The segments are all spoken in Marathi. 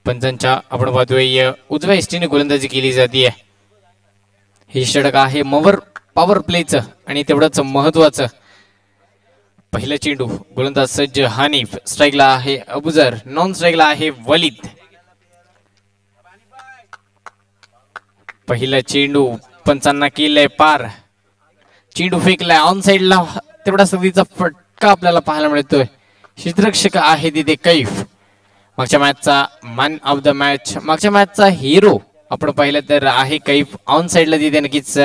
पंचांच्या आपण पाहतोय उजव्या इष्टीने गोलंदाजी केली जाते. हे षटक आहे पॉवर प्लेचं आणि तेवढंच महत्वाचं. पहिला चेंडू गोलंदाज सज्ज हानिफ, स्ट्राईकला आहे अबुजर, नॉन स्ट्राईकला आहे वलिद. पहिला चेंडू पंचांना केलाय पार. चेंडू फेकलाय ऑन साइडला, तेवढा संधीचा फटका आपल्याला पाहायला मिळतोय. क्षेत्ररक्षक आहे तिथे कैफ, मागच्या मॅचचा मॅन ऑफ द मॅच, मागच्या मॅचचा हिरो आपण पाहिलं तर आहे कैफ. ऑन साइडला तिथे नक्कीच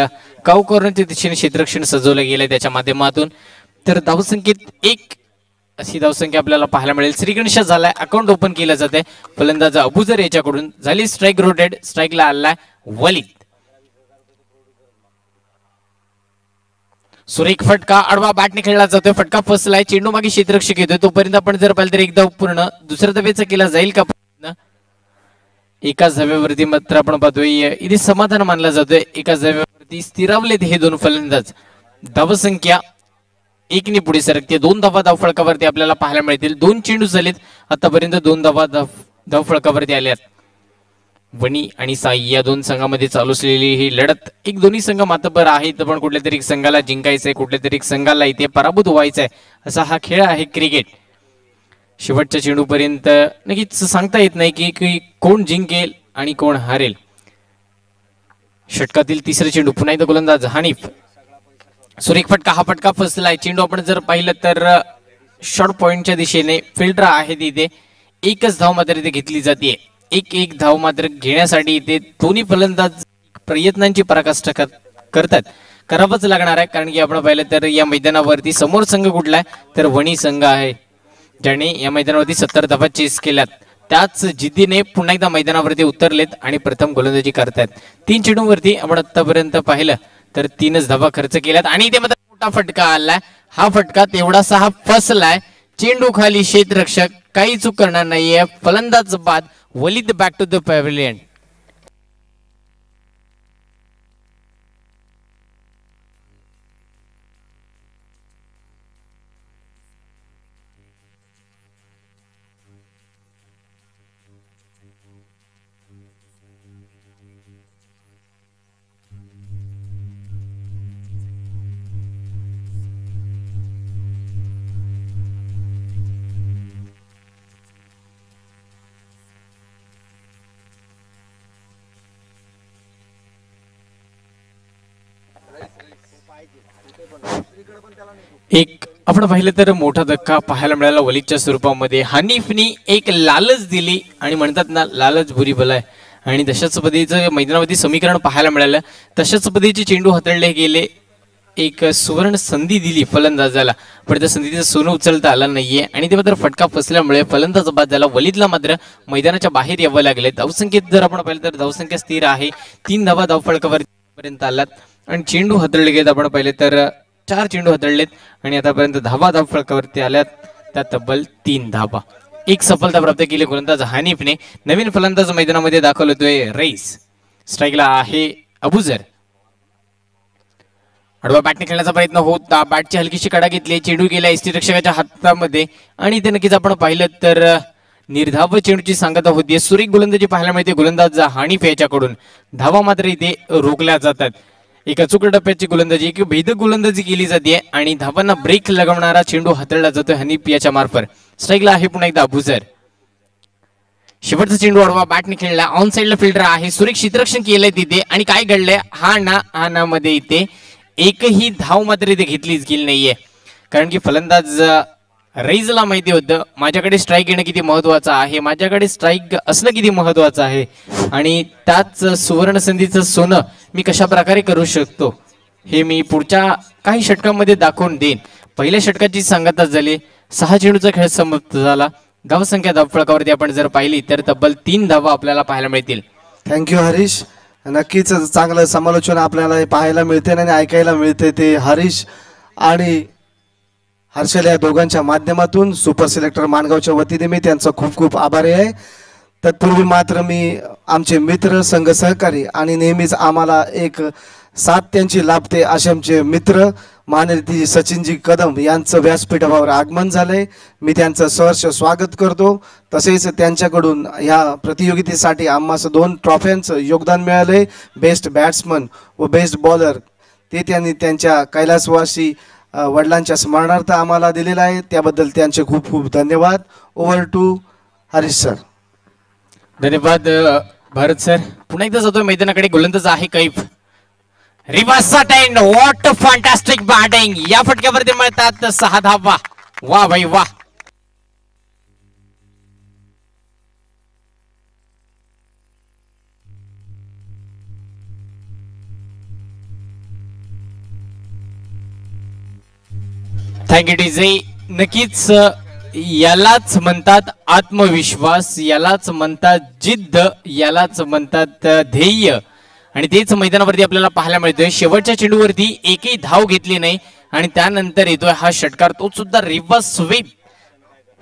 काऊ कॉर्नरच्या दिशेने क्षेत्ररक्षण सजवलं गेलंय त्याच्या माध्यमातून. तर धावसंख्येत 1 अशी धावसंख्या आपल्याला पाहायला मिळेल. श्रीगणेश झालाय, अकाउंट ओपन केलं जाते. फलंदाज अबुजर याच्याकडून झाली स्ट्राईक रोटेड, स्ट्राईकला आलाय वलिद. सुरेख फटका आडवा बॅटने खेळला जातोय, फटका फसलाय. चेंडू मागे क्षेत्ररक्षक येतोय, तोपर्यंत आपण जर पाहिलं तर एक धाव पूर्ण. दुसऱ्या धावेचा केला जाईल का प्रयत्न? एकाच धाव्यावरती मात्र आपण पाहतोय इथे समाधान मानला जातोय. एकाच धाव्यावरती स्थिरावलेत हे दोन फलंदाज. धावसंख्या 1 ने पुढे सरकते. 2 धावा धावफळकावरती आपल्याला पाहायला मिळतील. 2 चेंडू झालेत आतापर्यंत, 2 धावा धावफळकावरती आल्यात. वणी आणि साई या 2 संघामध्ये चालू असलेली ही लढत, एक दोन्ही संघ मातबर आहेत, पण कुठल्या तरी संघाला जिंकायचंय, कुठल्या तरी संघाला इथे पराभूत व्हायचंय, असा हा खेळ आहे क्रिकेट. शेवटच्या चेंडू पर्यंत नक्कीच सांगता येत नाही की कोण जिंकेल आणि कोण हारेल. षटकातील तिसरा चेंडू, पुन्हा एकदा गोलंदाज हानिफ, सुरेख फटका, हा फटका फसलाय. चेंडू आपण जर पाहिलं तर शॉर्ट पॉइंटच्या दिशेने फिल्डर आहे तिथे. एकच धाव मात्र इथे घेतली जाते. एक धाव मात्र घेण्यासाठी इथे दोन्ही फलंदाज प्रयत्नांची पराकाष्ठा करतात. करावंच लागणार आहे, कारण की आपण पाहिलं तर या मैदानावरती समोर संघ कुठला आहे तर वणी संघ आहे, ज्याने या मैदानावरती 70 धावा चेस केल्यात. त्याच जिद्दीने पुन्हा एकदा मैदानावरती उतरलेत आणि प्रथम गोलंदाजी करतायत. 3 चेंडूंवरती आपण आतापर्यंत पाहिलं तर 3च धावा खर्च केल्यात आणि इथे मात्र मोठा फटका आलाय. हा फटका तेवढासा हा फसलाय. चेंडू खाली, क्षेत्ररक्षक काही चूक करणार नाहीये. फलंदाज बाद, valid back to the pavilion. एक आपण पाहिलं तर मोठा धक्का पाहायला मिळाला वलिदच्या स्वरूपामध्ये. हनीफनी एक लालच दिली आणि म्हणतात ना, लालच बुरी बला आहे, आणि तशाच पद्धतीचं मैदानावरती समीकरण पाहायला मिळालं. तशाच पद्धतीचे चेंडू हाताळले गेले. एक सुवर्ण संधी दिली फलंदाजाला, पण त्या संधीचं सोनं उचलता आलं नाहीये आणि ते मात्र फटका फसल्यामुळे फलंदाज बाद झाला. वलिदला मात्र मैदानाच्या बाहेर यावं लागले. धावसंख्येत जर आपण पाहिलं तर धावसंख्या स्थिर आहे. 3 धावा धावफळकावर पर्यंत आलात आणि चेंडू हाताळले गेले. आपण पाहिले तर 4 चेंडू हाताळलेत आणि आतापर्यंत धावा धावफळकावरती आल्यात, त्यात तब्बल 3 धावा. एक सफलता प्राप्त केली गोलंदाज हानिफने. नवीन फलंदाज मैदानामध्ये दाखल होतोय रईस. स्ट्राईकला आहे अबुजर. आडवा बॅटने खेळण्याचा प्रयत्न होता, बॅटची हलकीशी कडा घेतली, चेंडू गेला यष्टीरक्षकाच्या हातामध्ये आणि ते नक्कीच आपण पाहिलं तर निर्धाव चेंडूची सांगता होती. सुरेख गोलंदाजी पाहायला मिळते गोलंदाज हानिफ याच्याकडून. धावा मात्र इथे रोखल्या जातात. एक अचूक टप्प्याची गोलंदाजी, एक भेदक गोलंदाजी केली जाते आणि धावांना ब्रेक लगवणारा चेंडू हाताळला जातोय हनीफ याच्या मार्फत. स्ट्राईकला आहे पुन्हा एकदा अबुजर. शेवटचा चेंडू आडवा बॅटने खेळला, ऑन साइडला फिल्डर आहे, सुरेख क्षेत्ररक्षण केलंय तिथे आणि काय घडलंय, हा ना मध्ये इथे एकही धाव मात्र इथे घेतलीच गेली नाहीये, कारण की फलंदाज रईजला माहिती होतं माझ्याकडे स्ट्राईक येणं किती महत्वाचं आहे, माझ्याकडे स्ट्राईक असणं किती महत्वाचं आहे आणि त्याच सुवर्ण संधीचं सोनं मी कशा प्रकारे करू शकतो हे मी पुढच्या काही षटकांमध्ये दाखवून देईन. पहिल्या षटकाची सांगता झाली, 6 चेंडूचा खेळ समाप्त झाला. धावसंख्या धावफळकावरती आपण जर पाहिली तर तब्बल 3 धावा आपल्याला पाहायला मिळतील. थँक्यू हरीश. नक्कीच चांगलं समालोचन आपल्याला पाहायला मिळते आणि ऐकायला मिळते ते हरीश आणि हर्षल या दोघांच्या माध्यमातून. सुपर सिलेक्टर माणगावच्या वतीने मी त्यांचा खूप खूप आभारी आहे. तत्पूर्वी मात्र मी आमचे मित्र, संघ सहकारी आणि नेहमीच आम्हाला एक साथ त्यांची लाभते असे आमचे मित्र माननीय सचिनजी कदम यांचं व्यासपीठावर आगमन झालंय. मी त्यांचं सहर्ष स्वागत करतो. तसेच त्यांच्याकडून ह्या प्रतियोगितेसाठी आम्हाला 2 ट्रॉफ्यांचं योगदान मिळालंय. बेस्ट बॅट्समन व बेस्ट बॉलर ते त्यांनी त्यांच्या कैलासवासी वडिलांच्या स्मरणार्थ आम्हाला दिलेलं आहे. त्याबद्दल त्यांचे खूप खूप धन्यवाद. Over to Harish sir. धन्यवाद भारत सर. पुन्हा एकदा जातोय मैदानाकडे. गोलंदाज आहे Kaif. Reverse attend. What fantastic batting. या फटक्यावरती मिळतात 6 धावा. वा भाई वा. Thank you DJ. नक्कीच यालाच म्हणतात आत्मविश्वास, यालाच म्हणतात जिद्द, यालाच म्हणतात ध्येय. आणि तेच मैदानावरती आपल्याला पाहायला मिळतोय. शेवटच्या चेंडूवरती एकही धाव घेतली नाही आणि त्यानंतर येतोय हा षटकार, तो सुद्धा रिव्हर्स स्वीप.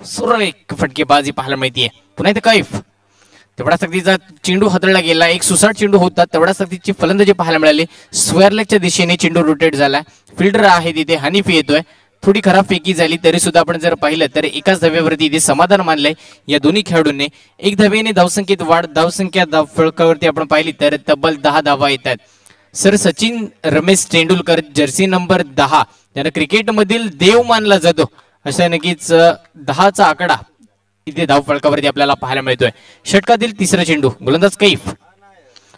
सुरेख फटकेबाजी पाहायला मिळतीये. पुन्हा इथे कैफ. तेवढा सक्तीचा चेंडू हाताळला गेला. एक सुसाट चेंडू होता. तेवढा सक्तीची फलंदाजी पाहायला मिळाली. स्क्वेअर लेगच्या दिशेने चेंडू रोटेट झाला. फिल्डर आहे तिथे हनीफ येतोय. थोडी खराब फेकी झाली तरी सुद्धा आपण जर पाहिलं तर एकाच धाव्यावरती इथे समाधान मानलंय या दोन्ही खेळाडूंनी. एक धावेने धावसंख्येत वाढ. धावसंख्या फळकावरती आपण पाहिली तर तब्बल 10 धावा येतात. Sir Sachin Ramesh Tendulkar Jersey number 10 ज्यांना क्रिकेटमधील देव मानला जातो अशा नक्कीच 10चा आकडा इथे धाव फळकावरती आपल्याला पाहायला मिळतोय. षटकातील तिसरा चेंडू. गोलंदाज कैफ.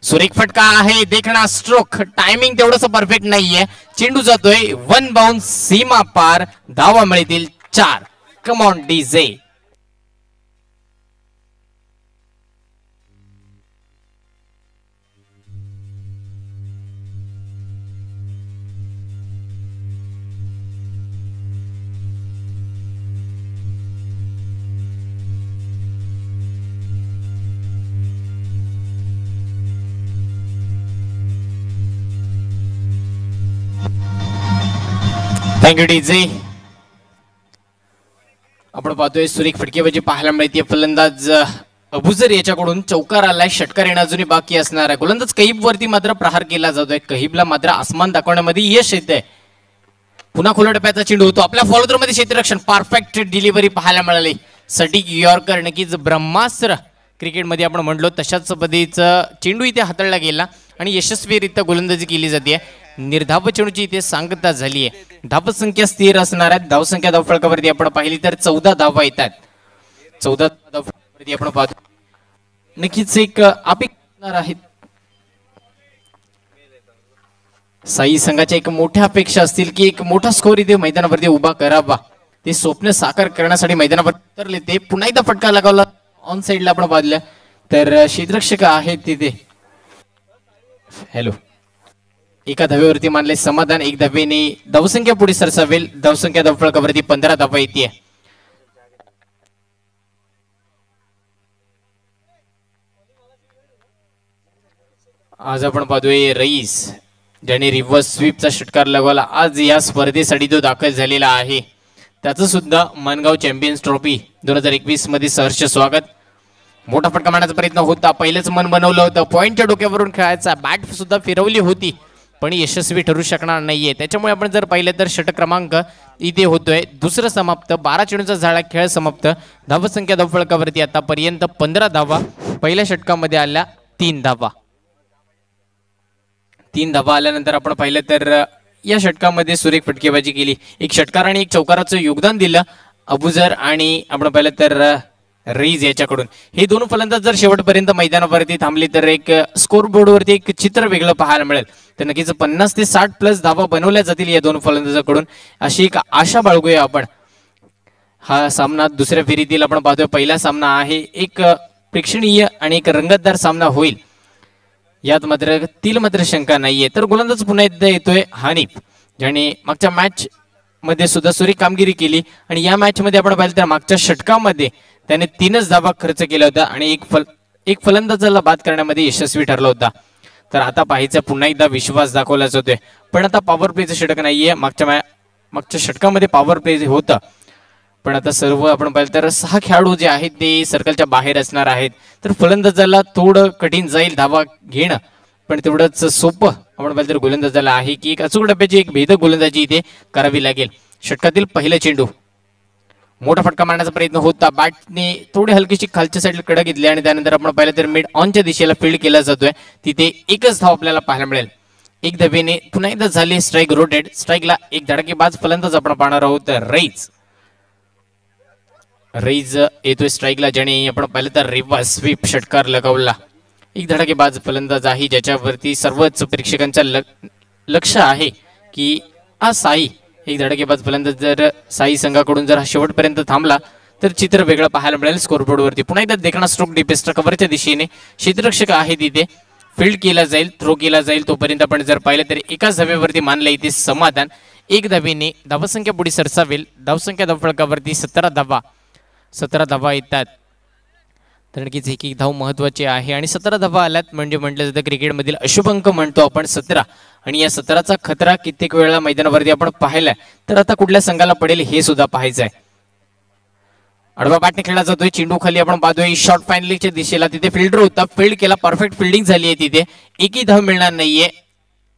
सुरेख फटका आहे. देखणा स्ट्रोक. टायमिंग तेवढंसं परफेक्ट नाहीये. चेंडू जातोय 1 बाउन्स सीमा पार. धावा मिळतील 4. कम ऑन डीजे. Thank you DJ. आपण पाहतोय सुरेख फटकेबाजी पाहायला मिळते. फलंदाज अबुजर याच्याकडून चौकार आलाय. षटकार येणं अजूनही बाकी असणार आहे. गोलंदाज कहीब वरती मात्र प्रहार केला जातोय. कहीबला मात्र आसमान दाखवण्यामध्ये यश येतंय. पुन्हा खुल्या टप्प्याचा चेंडू होतो. आपल्या फॉलोथ्रो मध्ये क्षेत्ररक्षण. परफेक्ट डिलिव्हरी पाहायला मिळाली. सटीक यॉर्कर. नक्कीच ब्रह्मास्त्र क्रिकेटमध्ये आपण म्हणलो तशाच पद्धतीचा चेंडू इथे हाताळला गेला आणि यशस्वीरित्या गोलंदाजी केली जाते. निर्धाव चेंडूची इथे सांगता झाली आहे. धावसंख्या स्थिर असणार आहेत. धावसंख्या धावफलकावरती आपण पाहिली तर 14 धावा येतात. 14 धावफलकावरती आपण पाहतो. नक्कीच एक अपेक्षा आहेत. साई संघाच्या एक मोठ्या अपेक्षा असतील की एक मोठा स्कोर इथे मैदानावरती उभा करावा. ते स्वप्न साकार करण्यासाठी मैदानावर उतरले. ते पुन्हा एकदा फटका लगावला. ऑन साइडला आपण पाहिलं तर क्षेत्ररक्षक आहेत तिथे. हॅलो. एका धावेवरती मानले समाधान. एक धावेने धावसंख्या पुढे सरसावेल. धावसंख्या धावफलकावरती 15 धावा येते. आज आपण पाहतोय रईस ज्याने रिव्हर्स स्वीपचा षटकार लगवला. आज या स्पर्धेसाठी तो दाखल झालेला आहे. त्याचं सुद्धा मानगाव चॅम्पियन्स ट्रॉफी 2021 मध्ये सहर्ष स्वागत. मोठा फटका मारण्याचा प्रयत्न होता. पहिलेच मन बनवलं होतं. पॉइंटच्या डोक्यावरून खेळायचा. बॅट सुद्धा फिरवली होती पण यशस्वी ठरू शकणार नाहीये. त्याच्यामुळे आपण जर पाहिलं तर षटक क्रमांक इथे होतोय. दुसरं समाप्त. 12 चेंडूचा झाला खेळ समाप्त. धावसंख्या धावफलकावरती आतापर्यंत 15 धावा. पहिल्या षटकामध्ये आल्या 3 धावा. 3 धावा आल्यानंतर आपण पाहिलं तर या षटकामध्ये सुरेख फटकेबाजी केली. एक षटकार आणि एक चौकाराचं योगदान दिलं अबुजर आणि आपण पाहिलं तर रईज याच्याकडून. हे दोन फलंदाज जर शेवटपर्यंत मैदानावरती थांबले तर एक स्कोर बोर्डवरती एक चित्र वेगळं पाहायला मिळेल. तर नक्कीच 50 ते 60 प्लस धावा बनवल्या जातील या दोन फलंदाजांकडून अशी एक आशा बाळगूया आपण. हा सामना दुसऱ्या फेरीतील आपण पाहतोय पहिला सामना आहे. एक प्रेक्षणीय आणि एक रंगतदार सामना होईल यात मात्र शंका नाहीये. तर गोलंदाज पुन्हा एकदा येतोय हनीफ ज्याने मागच्या मॅच मध्ये सुद्धा सुरेख कामगिरी केली आणि या मॅच मध्ये आपण पाहिलं तर मागच्या षटकामध्ये त्याने 3च धावा खर्च केला होता आणि एक फलंदाजाला बाद करण्यामध्ये यशस्वी ठरला होता. तर आता पाहायचं पुन्हा एकदा विश्वास दाखवलाच होतोय. पण आता पॉवर प्लेचं षटक नाहीये. मागच्या षटकामध्ये पॉवर प्ले होतं पण आता सर्व आपण पाहिलं तर 6 खेळाडू जे आहेत ते सर्कलच्या बाहेर असणार आहेत. तर फलंदाजाला थोडं कठीण जाईल धावा घेणं. पण तेवढंच सोपं आपण पाहिलं तर गोलंदाजाला आहे की एक अचूक डब्याची एक भेदक गोलंदाजी इथे करावी लागेल. षटकातील पहिला चेंडू, मोठा फटका मारण्याचा प्रयत्न होता, बॅटने थोडी हलकीशी खालच्या साईडला कडा घेतली आणि त्यानंतर आपण पाहिलं तर मिड ऑनच्या दिशेला फील्ड केला जातोय. तिथे एकच धाव आपल्याला पाहायला मिळेल. एक धावेने पुन्हा एकदा झाले स्ट्राईक रोटेड. स्ट्राईकला एक धडाकेबाज फलंदाज आपण पाहणार आहोत, रईज येतोय स्ट्राईकला, ज्याने आपण पाहिलं तर रिव्हर्स स्वीप षटकार लगावला. एक धडाकेबाज फलंदाज आहे ज्याच्यावरती सर्वच प्रेक्षकांचा लक्ष आहे की हा साई एक धडाकेबाज फलंदाज जर साई संघाकडून जर हा शेवटपर्यंत थांबला तर चित्र वेगळं पाहायला मिळेल स्कोरबोर्डवरती. पुन्हा एकदा देखणा स्ट्रोक डिपेस्टर कव्हरच्या दिशेने क्षेत्ररक्षक आहे तिथे फील्ड केला जाईल, थ्रो केला जाईल. तोपर्यंत आपण जर पाहिलं तर एकाच धाब्यावरती मानलं इथे समाधान. एक धावेने धावसंख्या पुढे सरसावेल. धावसंख्या धावफलकावरती 17 धावा येतात. तर नक्कीच एक धाव महत्वाची आहे आणि 17 धावा आल्यात म्हणजे म्हटलं जातं क्रिकेटमधील अशुभ अंक म्हणतो आपण 17. आणि या 17चा खतरा कित्येक वेळा मैदानावरती आपण पाहिलाय. तर आता कुठल्या संघाला पडेल हे सुद्धा पाहायचं आहे. आडवा बॅटने खेळला जातोय, चेंडू खाली आपण पाहतोय शॉर्ट फायनलीच्या दिशेला. तिथे फिल्डर होता, फील्ड केला, परफेक्ट फिल्डिंग झाली आहे. तिथे एकही धाव मिळणार नाहीये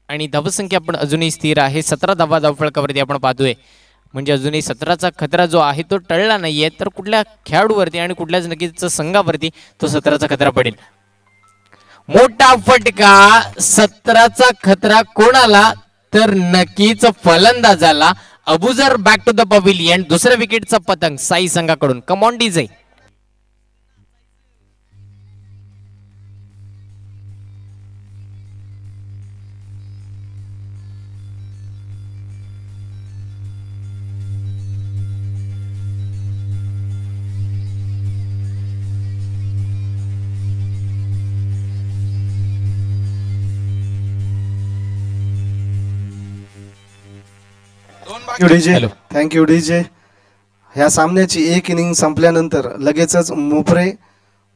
आणि धावसंख्या आपण अजूनही स्थिर आहे. 17 धावा धावफलकावरती आपण पाहतोय म्हणजे अजूनही 17चा खतरा जो आहे तो टळला नाहीये. तर कुठल्या खेळाडूवरती आणि कुठल्याच नक्कीच संघावरती तो 17चा खतरा पडेल. मोठा फटका, 17चा खतरा कोणाला तर नक्कीच फलंदाजाला. Abuzar back to the pavilion. दुसऱ्या विकेटचा पतंग साई संघाकडून. Come on DJ. DJ, thank you DJ. ह्या सामन्याची एक इनिंग संपल्यानंतर लगेचच मोपरे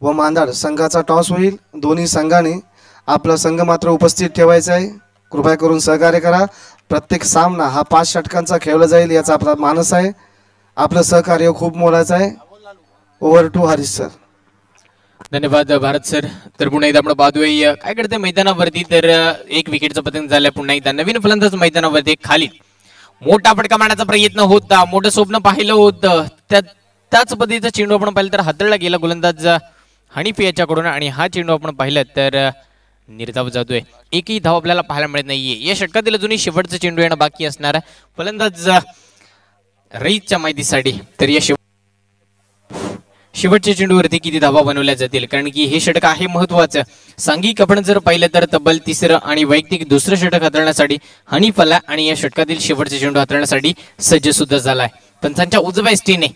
व मांदाड संघाचा टॉस होईल. दोन्ही संघाने आपला संघ मात्र उपस्थित ठेवायचा आहे. कृपया करून सहकार्य करा. प्रत्येक सामना हा 5 षटकांचा खेळला जाईल याचा आपला मानस आहे. आपलं सहकार्य खूप मोलाचं आहे. Over to Harish sir. धन्यवाद भारत सर. तर पुन्हा एकदा आपण पाहतोय काय करते मैदानावरती तर एक विकेटचं पतंग झालं. पुन्हा एकदा नवीन फलंदाज मैदानावरती खाली. मोठा फटका मारण्याचा प्रयत्न होता, मोठं स्वप्न पाहिलं होतं, त्याच पद्धतीचा चेंडू आपण पाहिलं तर हातळला गेला गोलंदाज हनीफ याच्याकडून आणि हा चेंडू आपण पाहिलं तर निर्धाव जातोय. एकही धाव आपल्याला पाहायला मिळत नाहीये. या षटकातील अजूनही शेवटचा चेंडू येणं बाकी असणार फलंदाज रईसच्या माहितीसाठी. तर या शेवटच्या चेंडूवरती किती धावा बनवल्या जातील कारण की हे षटक आहे महत्वाचं. सांघिक आपण जर पाहिलं तर तब्बल 3रं आणि वैयक्तिक 2रं षटक हाताळण्यासाठी हनीफ आला आणि या षटकातील शेवटचे चेंडू हाताळण्यासाठी सज्ज सुद्धा झालाय. पंचांच्या उजव्या एसटीने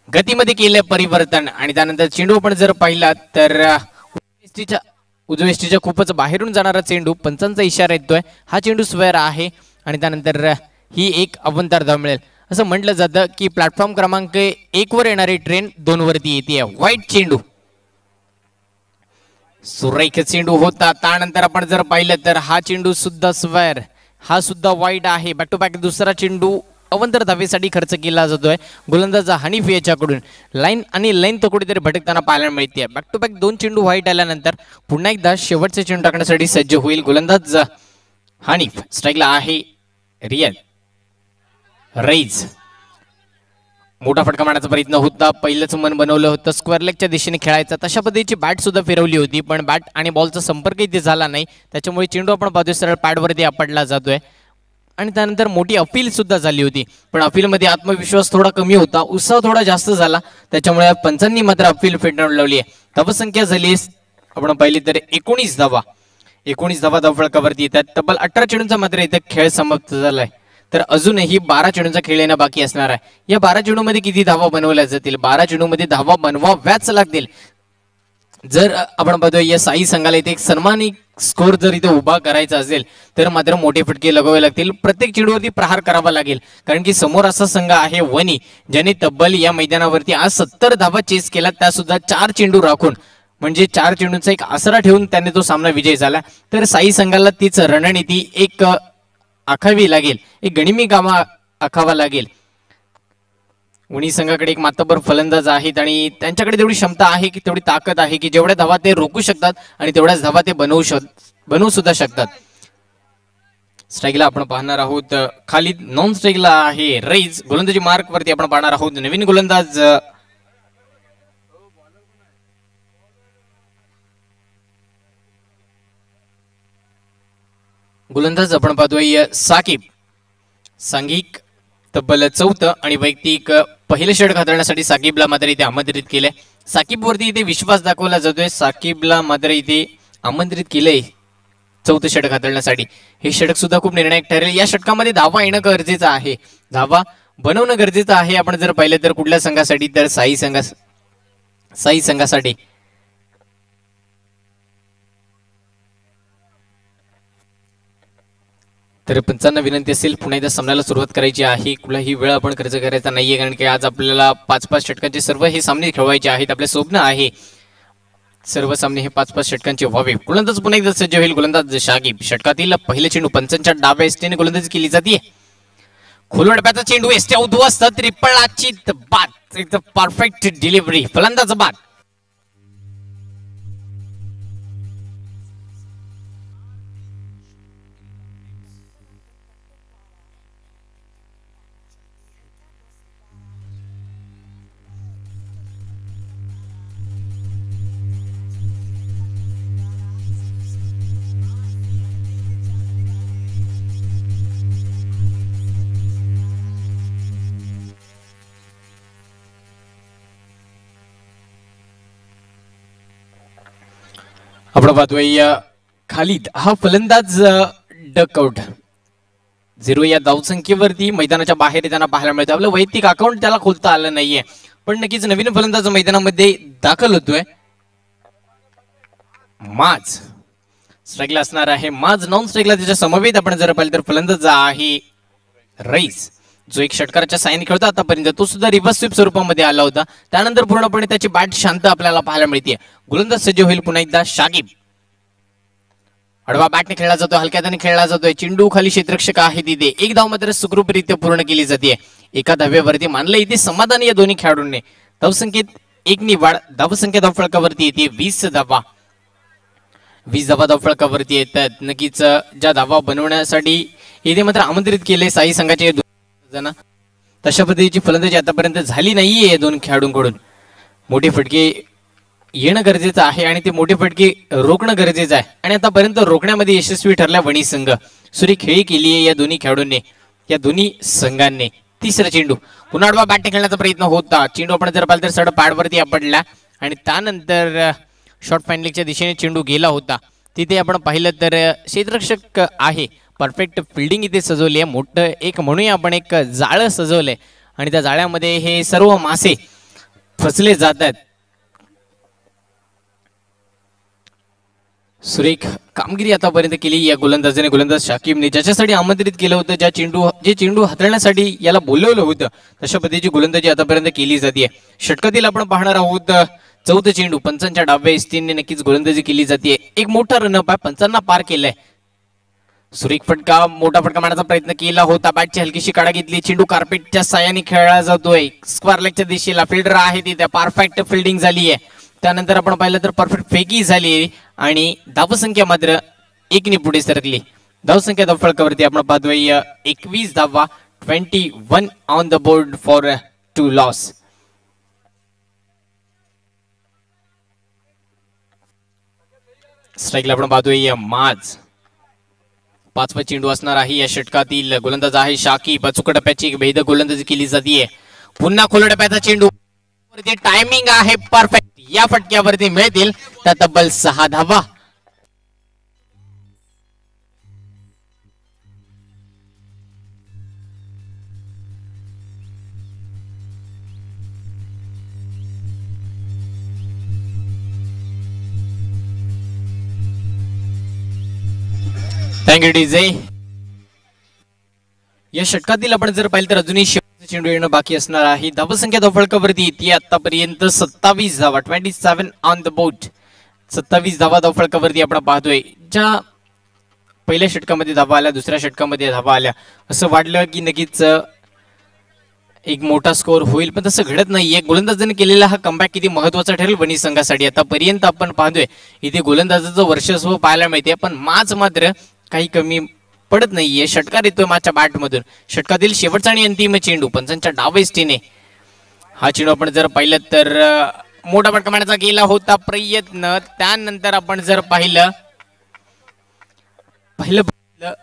गतीमध्ये केलं परिवर्तन आणि त्यानंतर चेंडू आपण जर पाहिला तर उजव्या एसटीच्या खूपच बाहेरून जाणारा चेंडू. पंचांचा इशारा येतोय, हा चेंडू स्क्वेअर आहे आणि त्यानंतर ही एक अवंतर धाव मिळेल. असं म्हटलं जातं की प्लॅटफॉर्म क्रमांक 1 वर येणारी ट्रेन 2 वरती येते. व्हाईट चेंडू, सुरेख चेंडू होता. त्यानंतर आपण जर पाहिलं तर हा चेंडू सुद्धा स्क्वेअर, हा सुद्धा वाईट आहे. बॅक टू बॅक दुसरा चेंडू अवंतर धावेसाठी खर्च केला जातोय गोलंदाज हनीफ याच्याकडून. लाईन आणि लाईन तो कुठेतरी भटकताना पाहायला मिळते. बॅक टू बॅक 2 चेंडू व्हाईट आल्यानंतर पुन्हा एकदा शेवटचे चेंडू टाकण्यासाठी सज्ज होईल गोलंदाज हनीफ. स्ट्राईकला आहे रईज. मोठा फटका मारण्याचा प्रयत्न होता, पहिलंच मन बनवलं होतं स्क्वेअर लेगच्या दिशेने खेळायचा. तशा पद्धतीची बॅट सुद्धा फिरवली होती पण बॅट आणि बॉलचा संपर्क इथे झाला नाही. त्याच्यामुळे चेंडू आपण पाहतोय सरळ पॅडवरती आपटला जातोय आणि त्यानंतर मोठी अपील सुद्धा झाली होती पण अपीलमध्ये आत्मविश्वास थोडा कमी होता, उत्साह थोडा जास्त झाला. त्याच्यामुळे पंचांनी मात्र अपील फेटाळून लावली आहे. धावसंख्या झाली आपण पाहिली तर 19 धावा. 19 धावा धावफलकावरती येतात. तब्बल 18 चेंडूंचा मात्र इथे खेळ समाप्त झालाय. तर अजूनही 12 चेंडूंचा खेळ येणं बाकी असणार आहे. या 12 चेंडूमध्ये किती धावा बनवल्या जातील? 12 चेंडूमध्ये धावा बनवाव्याच लागतील. जर आपण बघतोय या साई संघाला इथे एक सन्मानित स्कोर जर इथे उभा करायचा असेल तर मात्र मोठे फटके लगावे लागतील. प्रत्येक चेंडूवरती प्रहार करावा लागेल कारण की समोर असा संघ आहे वनी ज्याने तब्बल या मैदानावरती आज 70 धावा चेस केला, त्या सुद्धा 4 चेंडू राखून म्हणजे 4 चेंडूंचा एक आसरा ठेवून त्याने तो सामना विजय झाला. तर साई संघाला तीच रणनीती एक आखावी लागेल, एक गणिमी कामा आखावा लागेल. वणी संघाकडे एक मातबर फलंदाज आहेत आणि त्यांच्याकडे तेवढी क्षमता आहे की तेवढी ताकद आहे की जेवढ्या धावा ते रोखू शकतात आणि तेवढ्याच धावा ते बनवू सुद्धा शकतात. स्ट्राईकला आपण पाहणार आहोत खालिद, नॉन स्ट्राईकला आहे रईस. गोलंदाजी मार्क वरती आपण पाहणार आहोत नवीन गोलंदाज आपण पाहतोय साकिब. सांघिक तब्बल 4th आणि वैयक्तिक पहिलं षटक हाताळण्यासाठी साकिबला मात्र इथे आमंत्रित केलंय. साकिबवरती इथे विश्वास दाखवला जातोय. साकिबला मात्र इथे आमंत्रित केलंय 4th षटक हाताळण्यासाठी. हे षटक सुद्धा खूप निर्णायक ठरेल. या षटकामध्ये धावा येणं गरजेचं आहे, धावा बनवणं गरजेचं आहे. आपण जर पाहिलं तर कुठल्या संघासाठी तर साई संघासाठी तर पंचांना विनंती असेल पुन्हा एकदा सामन्याला सुरुवात करायची आहे. कुठलाही वेळ आपण खर्च करायचा नाहीये, कारण की आज आपल्याला 5-5 षटकांचे सर्व हे सामने खेळवायचे आहेत. आपले स्वप्न आहे सर्व सामने हे 5-5 षटकांचे व्हावे. गोलंदाज पुन्हा एकदा सज्ज होईल. गोलंदाज शाकिब. षटकातील पहिले चेंडू पंचांच्या डाव्या एसटीने गोलंदाजी केली जाते. खोलवडप्याचा चेंडू एसट्या उद्ध्वस्त, त्रिपळाची बाद, एकदम परफेक्ट डिलिव्हरी, फलंदाज बाद. आपण पाहतोय खालिद हा फलंदाज डकआउट 0 या धावसंख्येवरती मैदानाच्या बाहेर येताना पाहायला मिळतं. आपलं वैयक्तिक अकाउंट त्याला खोलता आलं नाहीये, पण नक्कीच नवीन फलंदाज मैदानामध्ये दाखल होतोय. माज स्ट्राईकला असणार आहे. माज नॉन स्ट्राईकला त्याच्या समवेत आपण जर पाहिलं तर फलंदाज आहे रईस, जो एक षटकाराच्या साहाय्याने खेळतो आतापर्यंत. तो सुद्धा रिव्हर्स स्वीप स्वरूपामध्ये आला होता. त्यानंतर पूर्णपणे त्याची बॅट शांत आपल्याला पाहायला मिळते. गोलंदाज सज्ज होईल पुन्हा एकदा शाकिब. आडवा बॅटने खेळला जातो, हलक्या हाताने खेळला जातोय. चेंडू खाली क्षेत्ररक्षक आहे तिथे. एक धाव मात्र सुखरूपरित्या पूर्ण केली जाते. एका धाव्यावरती मानलं इथे समाधान या दोन्ही खेळाडूंनी. धावसंख्येत 1 नि वाढ. धावसंख्या धावफळकावरती येते 20 धावा. 20 धावा धावफळकावरती येतात. नक्कीच ज्या धावा बनवण्यासाठी इथे मात्र आमंत्रित केले साई संघाचे जण, तशा पद्धतीची फलंदाजी आतापर्यंत झाली नाहीये या दोन खेळाडूंकडून. मोठे फटके येणं गरजेचं आहे आणि ते मोठे फटके रोखणं गरजेचं आहे. आणि आतापर्यंत रोखण्यामध्ये यशस्वी ठरला वणी संघ. सुरी खेळी केली आहे या दोन्ही खेळाडूंनी, या दोन्ही संघांनी. तिसरा चेंडू पुन्हा आडवा बॅटने खेळण्याचा प्रयत्न होता. चेंडू आपण जर पाहिलं तर सड पॅडवरती आपडला आणि त्यानंतर शॉर्ट फायनलिंगच्या दिशेने चेंडू गेला होता. तिथे आपण पाहिलं तर क्षेत्ररक्षक आहे. परफेक्ट फिल्डिंग इथे सजवली आहे. मोठं एक म्हणूया आपण एक जाळं सजवलंय आणि त्या जाळ्यामध्ये हे सर्व मासे फसले जातात. सुरेख कामगिरी आतापर्यंत केली या गोलंदाजाने, गोलंदाज शाकिबने, ज्याच्यासाठी आमंत्रित केलं होतं, जे चेंडू हाताळण्यासाठी याला बोलवलं होतं, तशा पद्धतीची गोलंदाजी आतापर्यंत केली जाते. षटकातील आपण पाहणार आहोत 4th चेंडू पंचांच्या डाव्या इस्तीने नक्कीच गोलंदाजी केली जाते. एक मोठा रनअप आहे, पंचांना पार केलाय. सुरेख फटका, मोठा फटका मारण्याचा प्रयत्न केला होता. बॅटची हलकीशी काढा घेतली. चेंडू कार्पेटच्या साह्याने खेळला जातोय. स्क्वेअर लेगच्या दिशेला फिल्डर आहे तिथे. परफेक्ट फिल्डिंग झाली आहे. त्यानंतर आपण पाहिलं तर परफेक्ट फेकी झाली आणि धावसंख्या मात्र 1 ने पुढे सरकली. धावसंख्या धावफळकावरती आपण पाहतोय 21 धावा. 21 on the board for 2 loss. स्ट्राईकला आपण पाहतोय माज. 5वा चेंडू असणार आहे या षटकातील. गोलंदाज आहे शाकिब. अचूक टप्प्याची भेद गोलंदाजी केली जाते. पुन्हा खोल टप्प्याचा चेंडू. टायमिंग आहे परफेक्ट. या फटक्यावरती मिळतील त्या तब्बल 6 धावा. Thank you DJ. या षटकातील आपण जर पाहिलं तर अजूनही चेंडू येणं बाकी असणार आहे. धावसंख्या धावफळकावरती येते आतापर्यंत 27 धावा. 27 ऑन द बोर्ड. 27 धावा धावफळकावरती आपण पाहतोय. ज्या पहिल्या षटकामध्ये धावा आल्या, दुसऱ्या षटकामध्ये धावा आल्या, असं वाटलं की नक्कीच एक मोठा स्कोर होईल, पण तसं घडत नाहीये. गोलंदाजाने केलेला हा कमबॅक किती महत्वाचा ठरेल वणी संघासाठी. आतापर्यंत आपण पाहतोय इथे गोलंदाजाचं वर्चस्व पाहायला मिळते, पण माच मात्र काही कमी पडत नाहीये. षटकार येतोय माच्या बॅटमधून. षटकातील शेवटचा आणि अंतिम चेंडू पंचांच्या डावेस्टीने. हा चेंडू आपण जर पाहिलं तर मोठा फटका मारण्याचा केला होता प्रयत्न. त्यानंतर आपण जर पाहिलं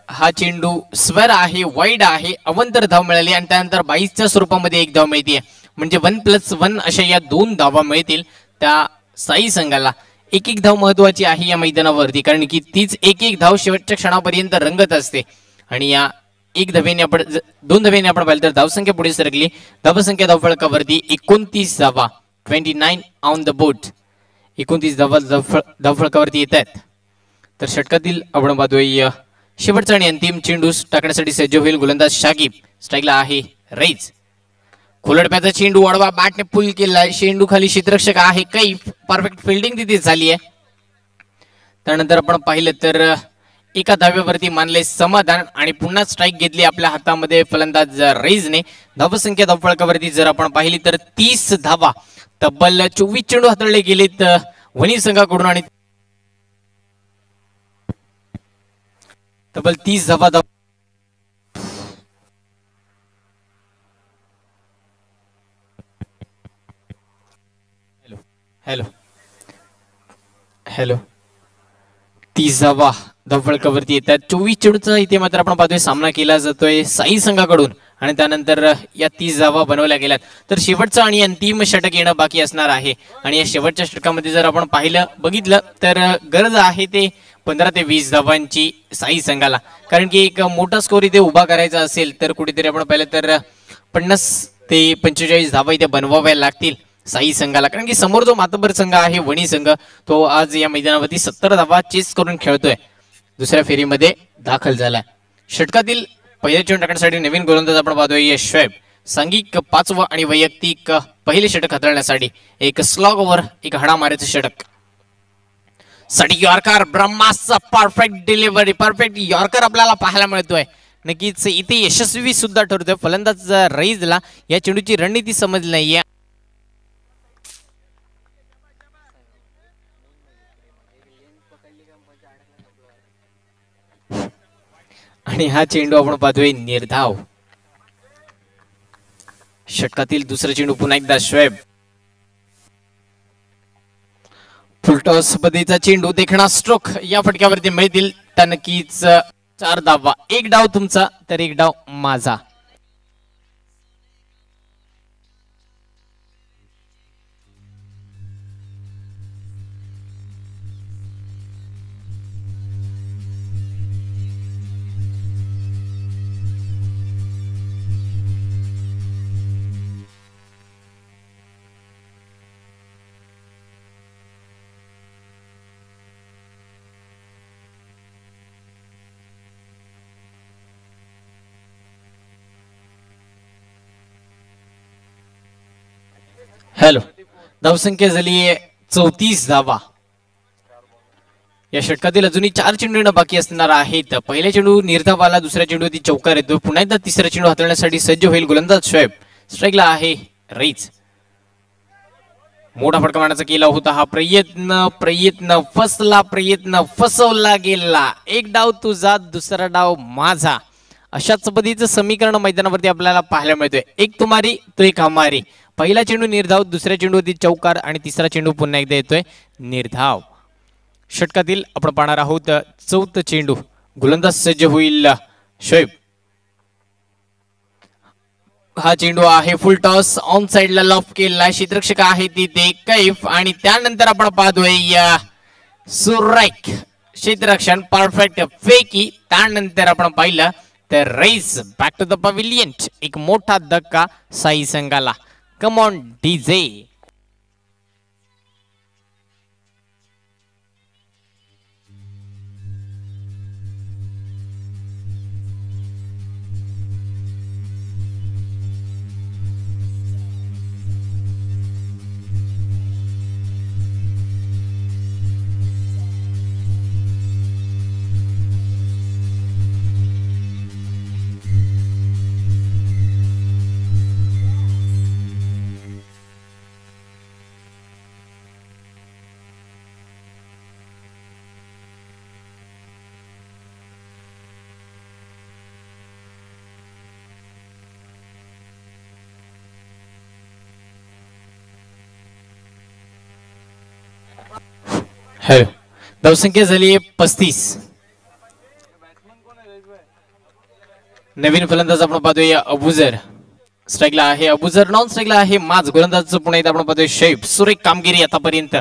हा चेंडू स्वर आहे, वाईड आहे, अवंतर धाव मिळाली आणि त्यानंतर 22च्या स्वरूपामध्ये एक धाव मिळते. म्हणजे 1+1 अशा या 2 धावा मिळतील त्या साई संघाला. एक एक धाव महत्वाची आहे या मैदानावरती, कारण की तीच एक एक धाव शेवटच्या क्षणापर्यंत रंगत असते. आणि या एक धावेने आपण 2 धावेने आपण पाहिलं तर धावसंख्या पुढे सरकली. धावसंख्या धावफलकावरती 29 धावा, 29 ऑन द बोर्ड. 29 धावा धावफलकावरती येत आहेत. तर षटकातील आपण पाहतोय शेवटचा आणि अंतिम चेंडू टाकण्यासाठी सज्ज होईल गोलंदाज शाकिब. स्ट्राईकला आहे रईज. खोलडप्याचा चेंडू वाढवा, बॅटने पुल केलाय. चेंडू खाली क्षेत्ररक्षक आहे कैफ. परफेक्ट फिल्डिंग तिथे झाली आहे. त्यानंतर आपण पाहिलं तर एका धाव्यावरती मानले समाधान आणि पुन्हा स्ट्राईक घेतली आपल्या हातामध्ये फलंदाज रईजने. धावसंख्या धावफलकावरती जर आपण पाहिली तर 30 धावा. तब्बल 24 चेंडू हाताळले गेलेत वणी संघाकडून आणि तब्बल 30 धावा. हॅलो 30 धावा धावफलकावरती येतात. 24 चेंडूचा इथे मात्र आपण पाहतोय सामना केला जातोय साई संघाकडून आणि त्यानंतर या 30 धावा बनवल्या गेल्यात. तर शेवटचं आणि अंतिम षटक येणं बाकी असणार आहे. आणि या शेवटच्या षटकामध्ये जर आपण बघितलं तर गरज आहे ते 15 ते 20 धावांची साई संघाला, कारण की एक मोठा स्कोर इथे उभा करायचा असेल तर कुठेतरी आपण पाहिलं तर 50 ते 45 धावा इथे बनवाव्या लागतील साई संघाला. कारण की समोर जो मातबर संघ आहे वणी संघ, तो आज या मैदानावरती 70 धावा चेस करून खेळतोय. दुसऱ्या फेरीमध्ये दाखल झालाय. षटकातील पहिल्या चेंडू टाकण्यासाठी नवीन गोलंदाज आपण पाहतोय यश शोएब. सांघिक 5वं आणि वैयक्तिक पहिले षटक हाताळण्यासाठी एक स्लॉग ओव्हर, एक हाडामारीचं षटक साठी यॉर्कर. ब्रह्मास्त्र परफेक्ट डिलिव्हरी, परफेक्ट यॉर्कर आपल्याला पाहायला मिळतोय. नक्कीच इथे यशस्वी सुद्धा ठरतोय. फलंदाज रईजला या चेंडूची रणनीती समजली नाहीये आणि हा चेंडू आपण पाहतोय निर्धाव. षटकातील दुसरा चेंडू पुन्हा एकदा शोएब. फुलटॉस पद्धतीचा चेंडू, देखणा स्ट्रोक या फटक्यावरती मिळतील. तर नक्कीच 4 धावा. एक डाव तुमचा तर एक डाव माझा. हॅलो, धावसंख्या झाली 34 धावा. या षटकातील अजूनही 4 चेंडू येणं बाकी असणार आहेत. पहिला चेंडू निर्धाव आला, दुसऱ्या चेंडूवरती चौकार येतो. पुन्हा एकदा तिसरा चेंडू हाताळण्यासाठी सज्ज होईल गोलंदाज शोएब. स्ट्राईकला आहे रईज. मोठा फटका मारण्याचा केला होता हा प्रयत्न फसला, प्रयत्न फसवला गेला. एक डाव तुझा, दुसरा डाव माझा. अशाच पद्धतीचं समीकरण मैदानावरती आपल्याला पाहायला मिळतोय. एक तुम्हारी तो एक हमारी. पहिला चेंडू निर्धाव, दुसऱ्या चेंडूवरती चौकार आणि तिसरा चेंडू पुन्हा एकदा येतोय निर्धाव. षटकातील आपण पाहणार आहोत 4था चेंडू. गोलंदाज सज्ज होईल शोएब. हा चेंडू आहे फुल टॉस, ऑन साइडला लॉफ केला. क्षेत्ररक्षक आहे तिथे कैफ आणि त्यानंतर आपण पाहतोय सुराईक क्षेत्ररक्षण, परफेक्ट फेकी. त्यानंतर आपण पाहिलं तर rise back to the pavilion. एक मोठा धक्का साई संघाला. कम ऑन डीजे. हॅलो, धावसंख्या झाली आहे 35. नवीन फलंदाज आपण पाहतोय अबुजर. स्ट्राईकला आहे अबुजर, नॉन स्ट्राईकला आहे माज. गोलंदाज पुन्हा एकदा आपण पाहतोय शैब. सुरेख कामगिरी आतापर्यंत.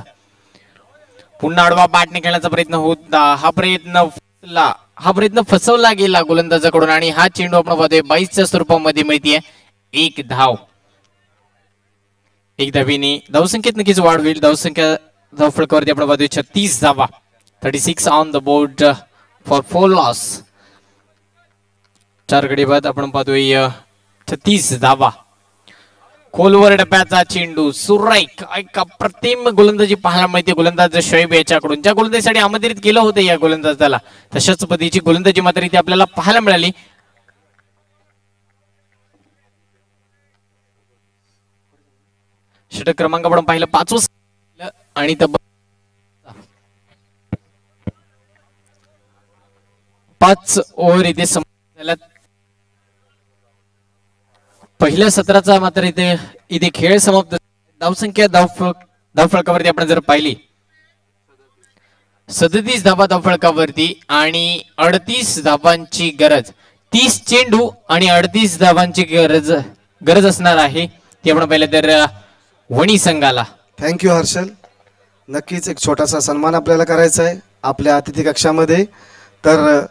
पुन्हा आडवा बॅटने खेळण्याचा प्रयत्न होता. हा प्रयत्न फसवला गेला गोलंदाजाकडून आणि हा चेंडू आपण पाहतोय 22च्या स्वरूपामध्ये मिळतीये 1 धाव. 1 धावीने धावसंख्येत नक्कीच वाढ होईल. धावफलकावरती आपण पाहतोय 36 धावा. 36 on the board for 4 loss. 4 गडी बाद आपण पाहतोय 36 धावा. खोलवर डब्याचा चेंडू सुरेख एक अप्रतिम गोलंदाजी पाहायला मिळते गोलंदाज शोएब याच्याकडून. ज्या गोलंदाजीसाठी आमंत्रित केलं होतं या गोलंदाजाला तशाच पद्धतीची गोलंदाजी मात्र इथे आपल्याला पाहायला मिळाली. षटक क्रमांक आपण पाहिलं 5 आणि 5 ओव्हर इथे झाल्यात. पहिल्या सत्राचा मात्र इथे खेळ समाप्त. धावसंख्या धावफलकावरती आपण जर पाहिली 37 धावा धावफलकावरती आणि 38 धावांची गरज. 30 चेंडू आणि 38 धावांची गरज असणार आहे ती आपण पाहिलं तर वणी संघाला. थँक्यू हर्षल. नक्कीच एक छोटासा सन्मान आपल्याला करायचा आहे आपल्या अतिथी कक्षामध्ये. तर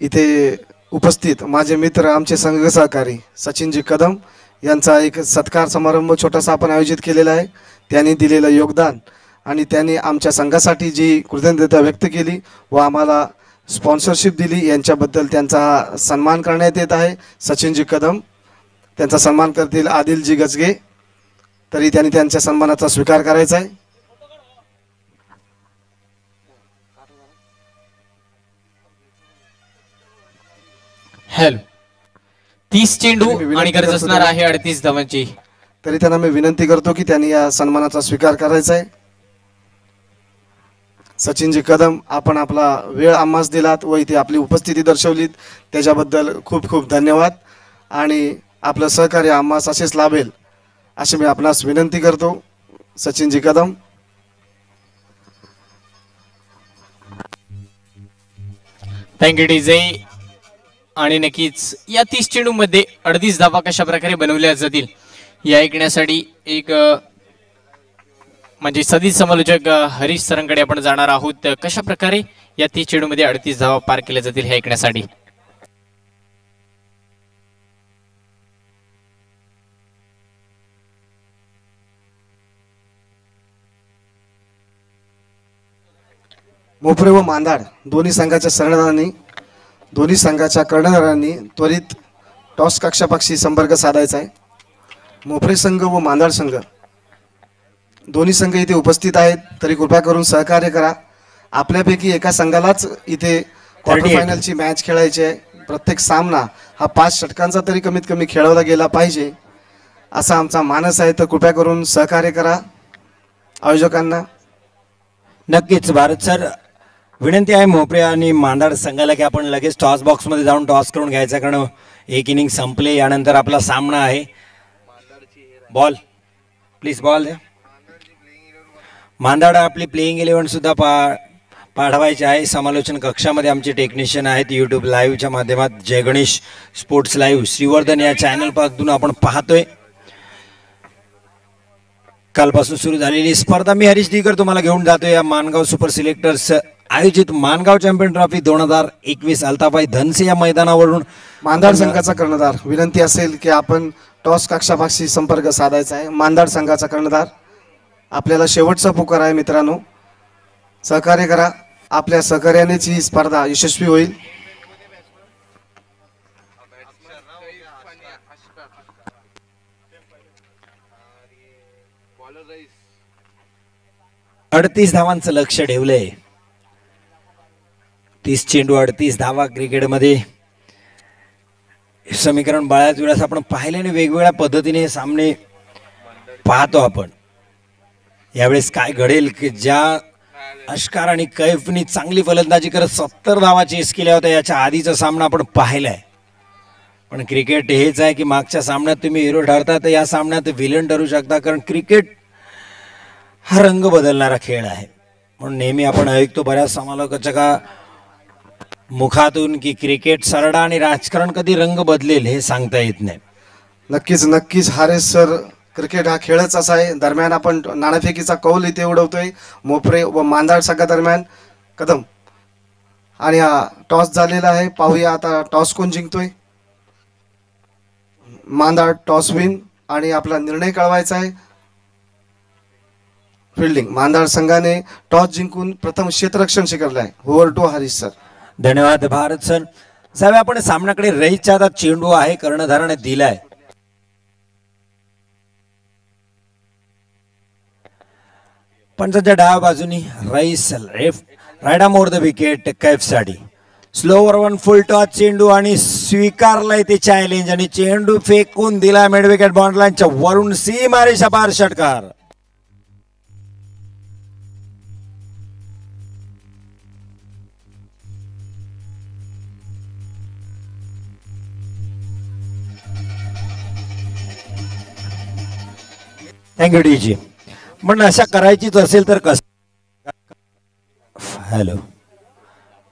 इथे उपस्थित माझे मित्र आमचे संघ सहकारी सचिनजी कदम यांचा एक सत्कार समारंभ छोटासा आपण आयोजित केलेला आहे. त्यांनी दिलेलं योगदान आणि त्यांनी आमच्या संघासाठी जी कृतज्ञता व्यक्त केली व आम्हाला स्पॉन्सरशिप दिली यांच्याबद्दल त्यांचा सन्मान करण्यात येत आहे. सचिनजी कदम त्यांचा सन्मान करतील आदिलजी गजगे. तरी त्यांनी त्यांच्या सन्मानाचा स्वीकार करायचा आहे. हॅलो, 30 चेंडू आणि गरज असणार आहे 38 धावांची. तरी त्यांना मी विनंती करतो की त्यांनी या सन्मानाचा स्वीकार करायचा आहे. सचिनजी कदम, आपण आपला वेळ आम्हास दिलात व इथे आपली उपस्थिती दर्शवलीत त्याच्याबद्दल खूप खूप धन्यवाद. आणि आपलं सहकार्य आम्हास असेच लाभेल अशी मी आपणास विनंती करतो. सचिनजी कदम. Thank you DJ. आणि नक्कीच या 30 चेंडू मध्ये 38 धावा कशा प्रकारे बनवल्या जातील या ऐकण्यासाठी एक म्हणजे सदी समालोचक हरीश सरांकडे आपण जाणार आहोत. कशा प्रकारे या 30 चेंडू मध्ये 38 धावा पार केल्या जातील हे ऐकण्यासाठी. मोपरे व मांदाड दोन्ही संघाच्या कर्णधारांनी त्वरित टॉस कक्षापाशी संपर्क साधायचा आहे. मोपरे संघ व मांदाड संघ दोन्ही संघ इथे उपस्थित आहेत. तरी कृपा करून सहकार्य करा. आपल्यापैकी एका संघालाच इथे क्वार्टर फायनलची मॅच खेळायची आहे. प्रत्येक सामना हा 5 षटकांचा तरी कमीत कमी खेळवला गेला पाहिजे असा आमचा मानस आहे. तर कृपया करून सहकार्य करा आयोजकांना. नक्कीच भारत सर, विनंती आहे मोपरे आणि मांदाड संघाला की आपण लगेच टॉस बॉक्समध्ये जाऊन टॉस करून घ्यायचा, कारण एक इनिंग संपले. यानंतर आपला सामना आहे. बॉल प्लीज बॉल द्या. मांदाड आपली प्लेइंग 11 सुद्धा पाठवायची आहे. समालोचन कक्षामध्ये आमचे टेक्निशियन आहेत. यूट्यूब लाईव्हच्या माध्यमात जय गणेश स्पोर्ट्स लाईव्ह श्रीवर्धन या चॅनल पासून आपण पाहतोय. कालपासून सुरू झालेली स्पर्धा मी हरीश दिगर तुम्हाला घेऊन जातोय या मानगाव सुपर सिलेक्टर्स आयोजित मानगाव चॅम्पियन ट्रॉफी 2021 अल्ताबाई धनसे या मैदानावरून. मांदाड संघाचा कर्णधार विनंती असेल की आपण टॉस कक्षापाशी संपर्क साधायचा आहे. मांदाड संघाचा कर्णधार, आपल्याला शेवटचा पुकार आहे मित्रांनो, सहकार्य करा. आपल्या सहकार्यानेच ही स्पर्धा यशस्वी होईल. अडतीस धावांचं लक्ष ठेवलंय. 30 चेंडू 38 धावा क्रिकेटमध्ये समीकरण बऱ्याच वेळेस आपण पाहिल्याने वेगवेगळ्या पद्धतीने सामने पाहतो आपण. यावेळेस काय घडेल की ज्या अश्कार आणि कैफनी चांगली फलंदाजी करत 70 धावा चेस केल्या होत्या याच्या आधीचा सामना आपण पाहिलाय. पण क्रिकेट हेच आहे की मागच्या सामन्यात तुम्ही हिरो ठरता तर या सामन्यात विलन ठरू शकता, कारण क्रिकेट हा रंग बदलणारा खेळ आहे. म्हणून नेहमी आपण ऐकतो बऱ्याच समालोचका मुखातून की क्रिकेट सरडा आणि राजकारण कधी रंग बदलेल हे सांगता येत नाही. नक्कीच नक्कीच हारेस सर, क्रिकेट हा खेळच असा आहे. दरम्यान आपण नाणेफेकीचा कौल इथे उडवतोय मोपरे व मांदाड संघादरम्यान. कदम आणि हा टॉस झालेला आहे. पाहूया आता टॉस कोण जिंकतोय. मांदाड टॉस विन आणि आपला निर्णय कळवायचा आहे. फिल्डिंग मांदाड संघाने टॉस जिंकून प्रथम क्षेत्ररक्षण स्वीकारलं आहे. Over to Harish sir. धन्यवाद भारत सर. साहेब आपण सामन्याकडे रईसच्या हातात चेंडू आहे, कर्णधाराने दिलाय. पंचाच्या डाव्या बाजूनी Rais right arm over the wicket कैफसाठी. स्लोवर वन फुल टॉस चेंडू आणि स्वीकारलाय ते चॅलेंज आणि चेंडू फेकून दिला मिड विकेट बॉन्ड लाईनच्या वरून सीमारेषा पार षटकार. थँक्यू डीजी. पण अशा करायचीच असेल तर कस हॅलो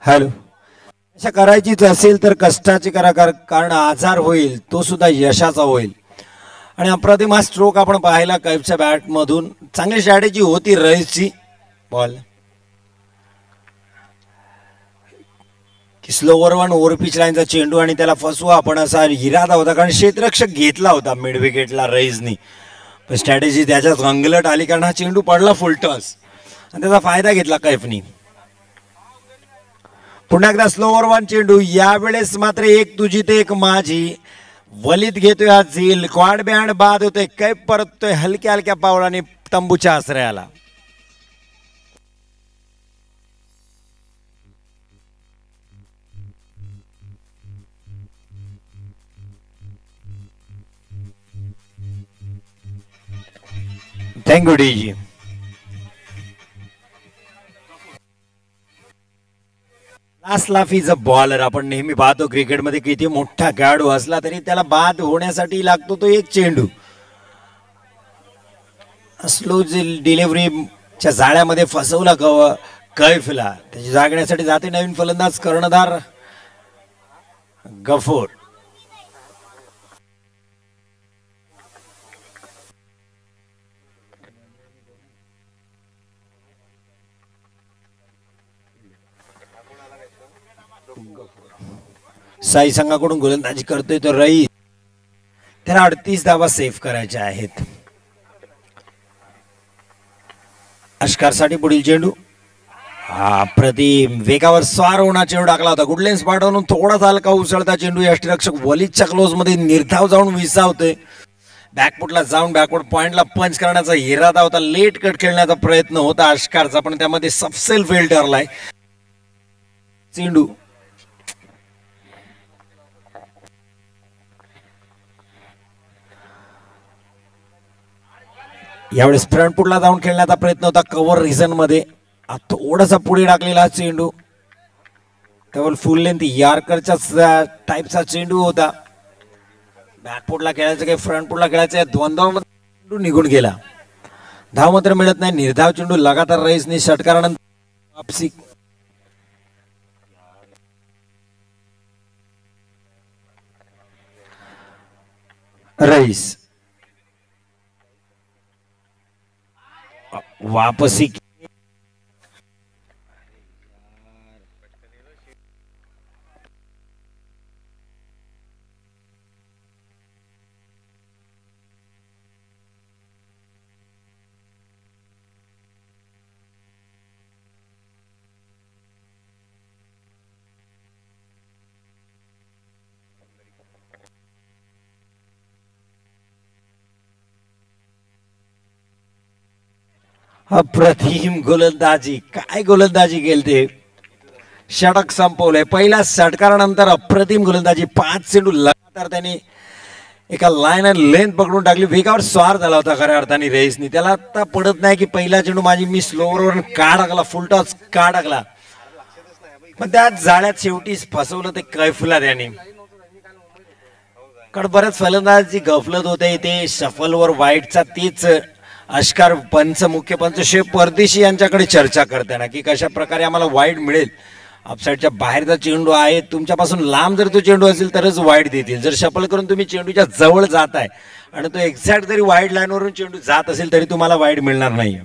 हॅलो अशा करायचीच असेल तर कष्टाची करा, कारण आजार होईल तो सुद्धा यशाचा होईल. आणि अप्रतिम हा स्ट्रोक आपण पाहिला कैफच्या बॅटमधून. चांगली स्ट्रॅटेजी होती रईसची. Ball slower one over pitch लाईनचा चेंडू आणि त्याला फसवा आपण असा इरादा होता, कारण क्षेत्ररक्षक घेतला होता मिड विकेटला रईसनी. पण स्ट्रॅटेजी त्याच्याच अंगलट आली, कारण हा चेंडू पडला फुल टॉस आणि त्याचा फायदा घेतला कैफनी. पुन्हा एकदा स्लोवर वन चेंडू. यावेळेस मात्र एक तुझी ते एक माझी. वलीत घेतोय हा झील. क्वाड बँड बाद होतोय. कैफ परततोय हलक्या हलक्या पावलाने तंबूच्या आश्रयाला. Thank you DG. Last laugh is a bowler. आपण नेहमी पाहतो क्रिकेटमध्ये किती मोठा खेळाडू असला तरी त्याला बाद होण्यासाठी लागतो तो एक चेंडू. स्लो डिलिव्हरीच्या जाळ्यामध्ये फसवला कैफला. त्याची जागण्यासाठी जाते नवीन फलंदाज कर्णधार गफूर. साई संघाकडून गोलंदाजी करतोय तो रईस. त्याला 38 धावा सेव्ह करायच्या आहेत. अष्कारसाठी पुढील चेंडू. हा प्रतिम वेगावर स्वार होणार चेंडू टाकला होता. गुडलेन स्पॉटवरून थोडासा हलका उसळता चेंडू यष्टीरक्षक वलीदच्या क्लोज मध्ये निर्धाव जाऊन विसावतोय. बॅकफुटला जाऊन बॅकवर्ड पॉइंटला पंच करण्याचा इरादा होता. लेट कट खेळण्याचा प्रयत्न होता अष्कारचा, पण त्यामध्ये सपसेल फेल ठरलाय. चेंडू यावेळेस फ्रंट फुटला जाऊन खेळण्याचा प्रयत्न होता कव्हर रिझन मध्ये. थोडासा पुढे टाकलेला चेंडू. केवळ फुल लेंथ यार्करच्या टाईपचा चेंडू होता. बॅकफुटला खेळायचं काही फ्रंट फुटला खेळायचं, द्वंद्वामध्ये चेंडू निघून गेला. धाव मात्र मिळत नाही. निर्धाव चेंडू लगातार रईसने षटकारानंतर वापसी. रईस वापसी. अप्रतिम गोलंदाजी. काय गोलंदाजी केलते. षटक संपवलंय. पहिल्या षटकारानंतर अप्रतिम गोलंदाजी. 5 चेंडू लगातार त्याने एका लाईन आणि लेंथ पकडून टाकली. वेगावर स्वार झाला होता खऱ्या अर्थाने रईसनी. त्याला आता पडत नाही की पहिला चेंडू माझी मी स्लोवर का टाकला, फुल टॉस का टाकला, पण त्या जाळ्यात शेवटी फसवलं ते कैफला त्याने. कारण बऱ्याच फलंदाजी गफलत होते. ते शफलवर वाईटचा तीच अश्कार पंच मुख्य पंच शेफ परदेशी यांच्याकडे चर्चा करताना की कशा प्रकारे आम्हाला वाईड मिळेल. ऑफसाईडच्या बाहेरचा चेंडू आहे, तुमच्यापासून लांब जर तो चेंडू असेल तरच वाईड देतील. जर शफल करून तुम्ही चेंडूच्या जवळ जाताय आणि तो एक्झॅक्ट जरी वाईड लाईनवरून चेंडू जात असेल तरी तुम्हाला वाईड मिळणार नाही.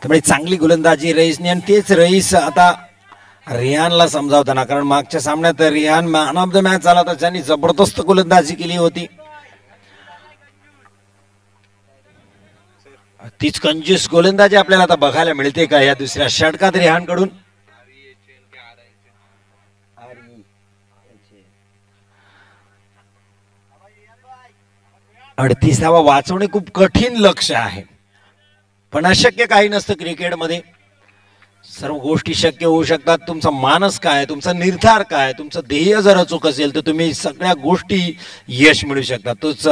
त्यामुळे चांगली गोलंदाजी रईसने, आणि तेच रईस आता रिहानला समजावताना, कारण मागच्या सामन्यात Rihan man of the match झाला तर त्यांनी जबरदस्त गोलंदाजी केली होती. तीच कंजूस गोलंदाजी आपल्याला आता बघायला मिळते का या दुसऱ्या षटकात रिहानकडून. 38वा वाचवणे खूप कठीण लक्ष आहे, पण अशक्य काही नसतं क्रिकेटमध्ये. सर्व गोष्टी शक्य होऊ शकतात. तुमचा मानस काय, तुमचा निर्धार काय, तुमचं ध्येय जर अचूक असेल तर तुम्ही सगळ्या गोष्टी यश मिळू शकतात. तोच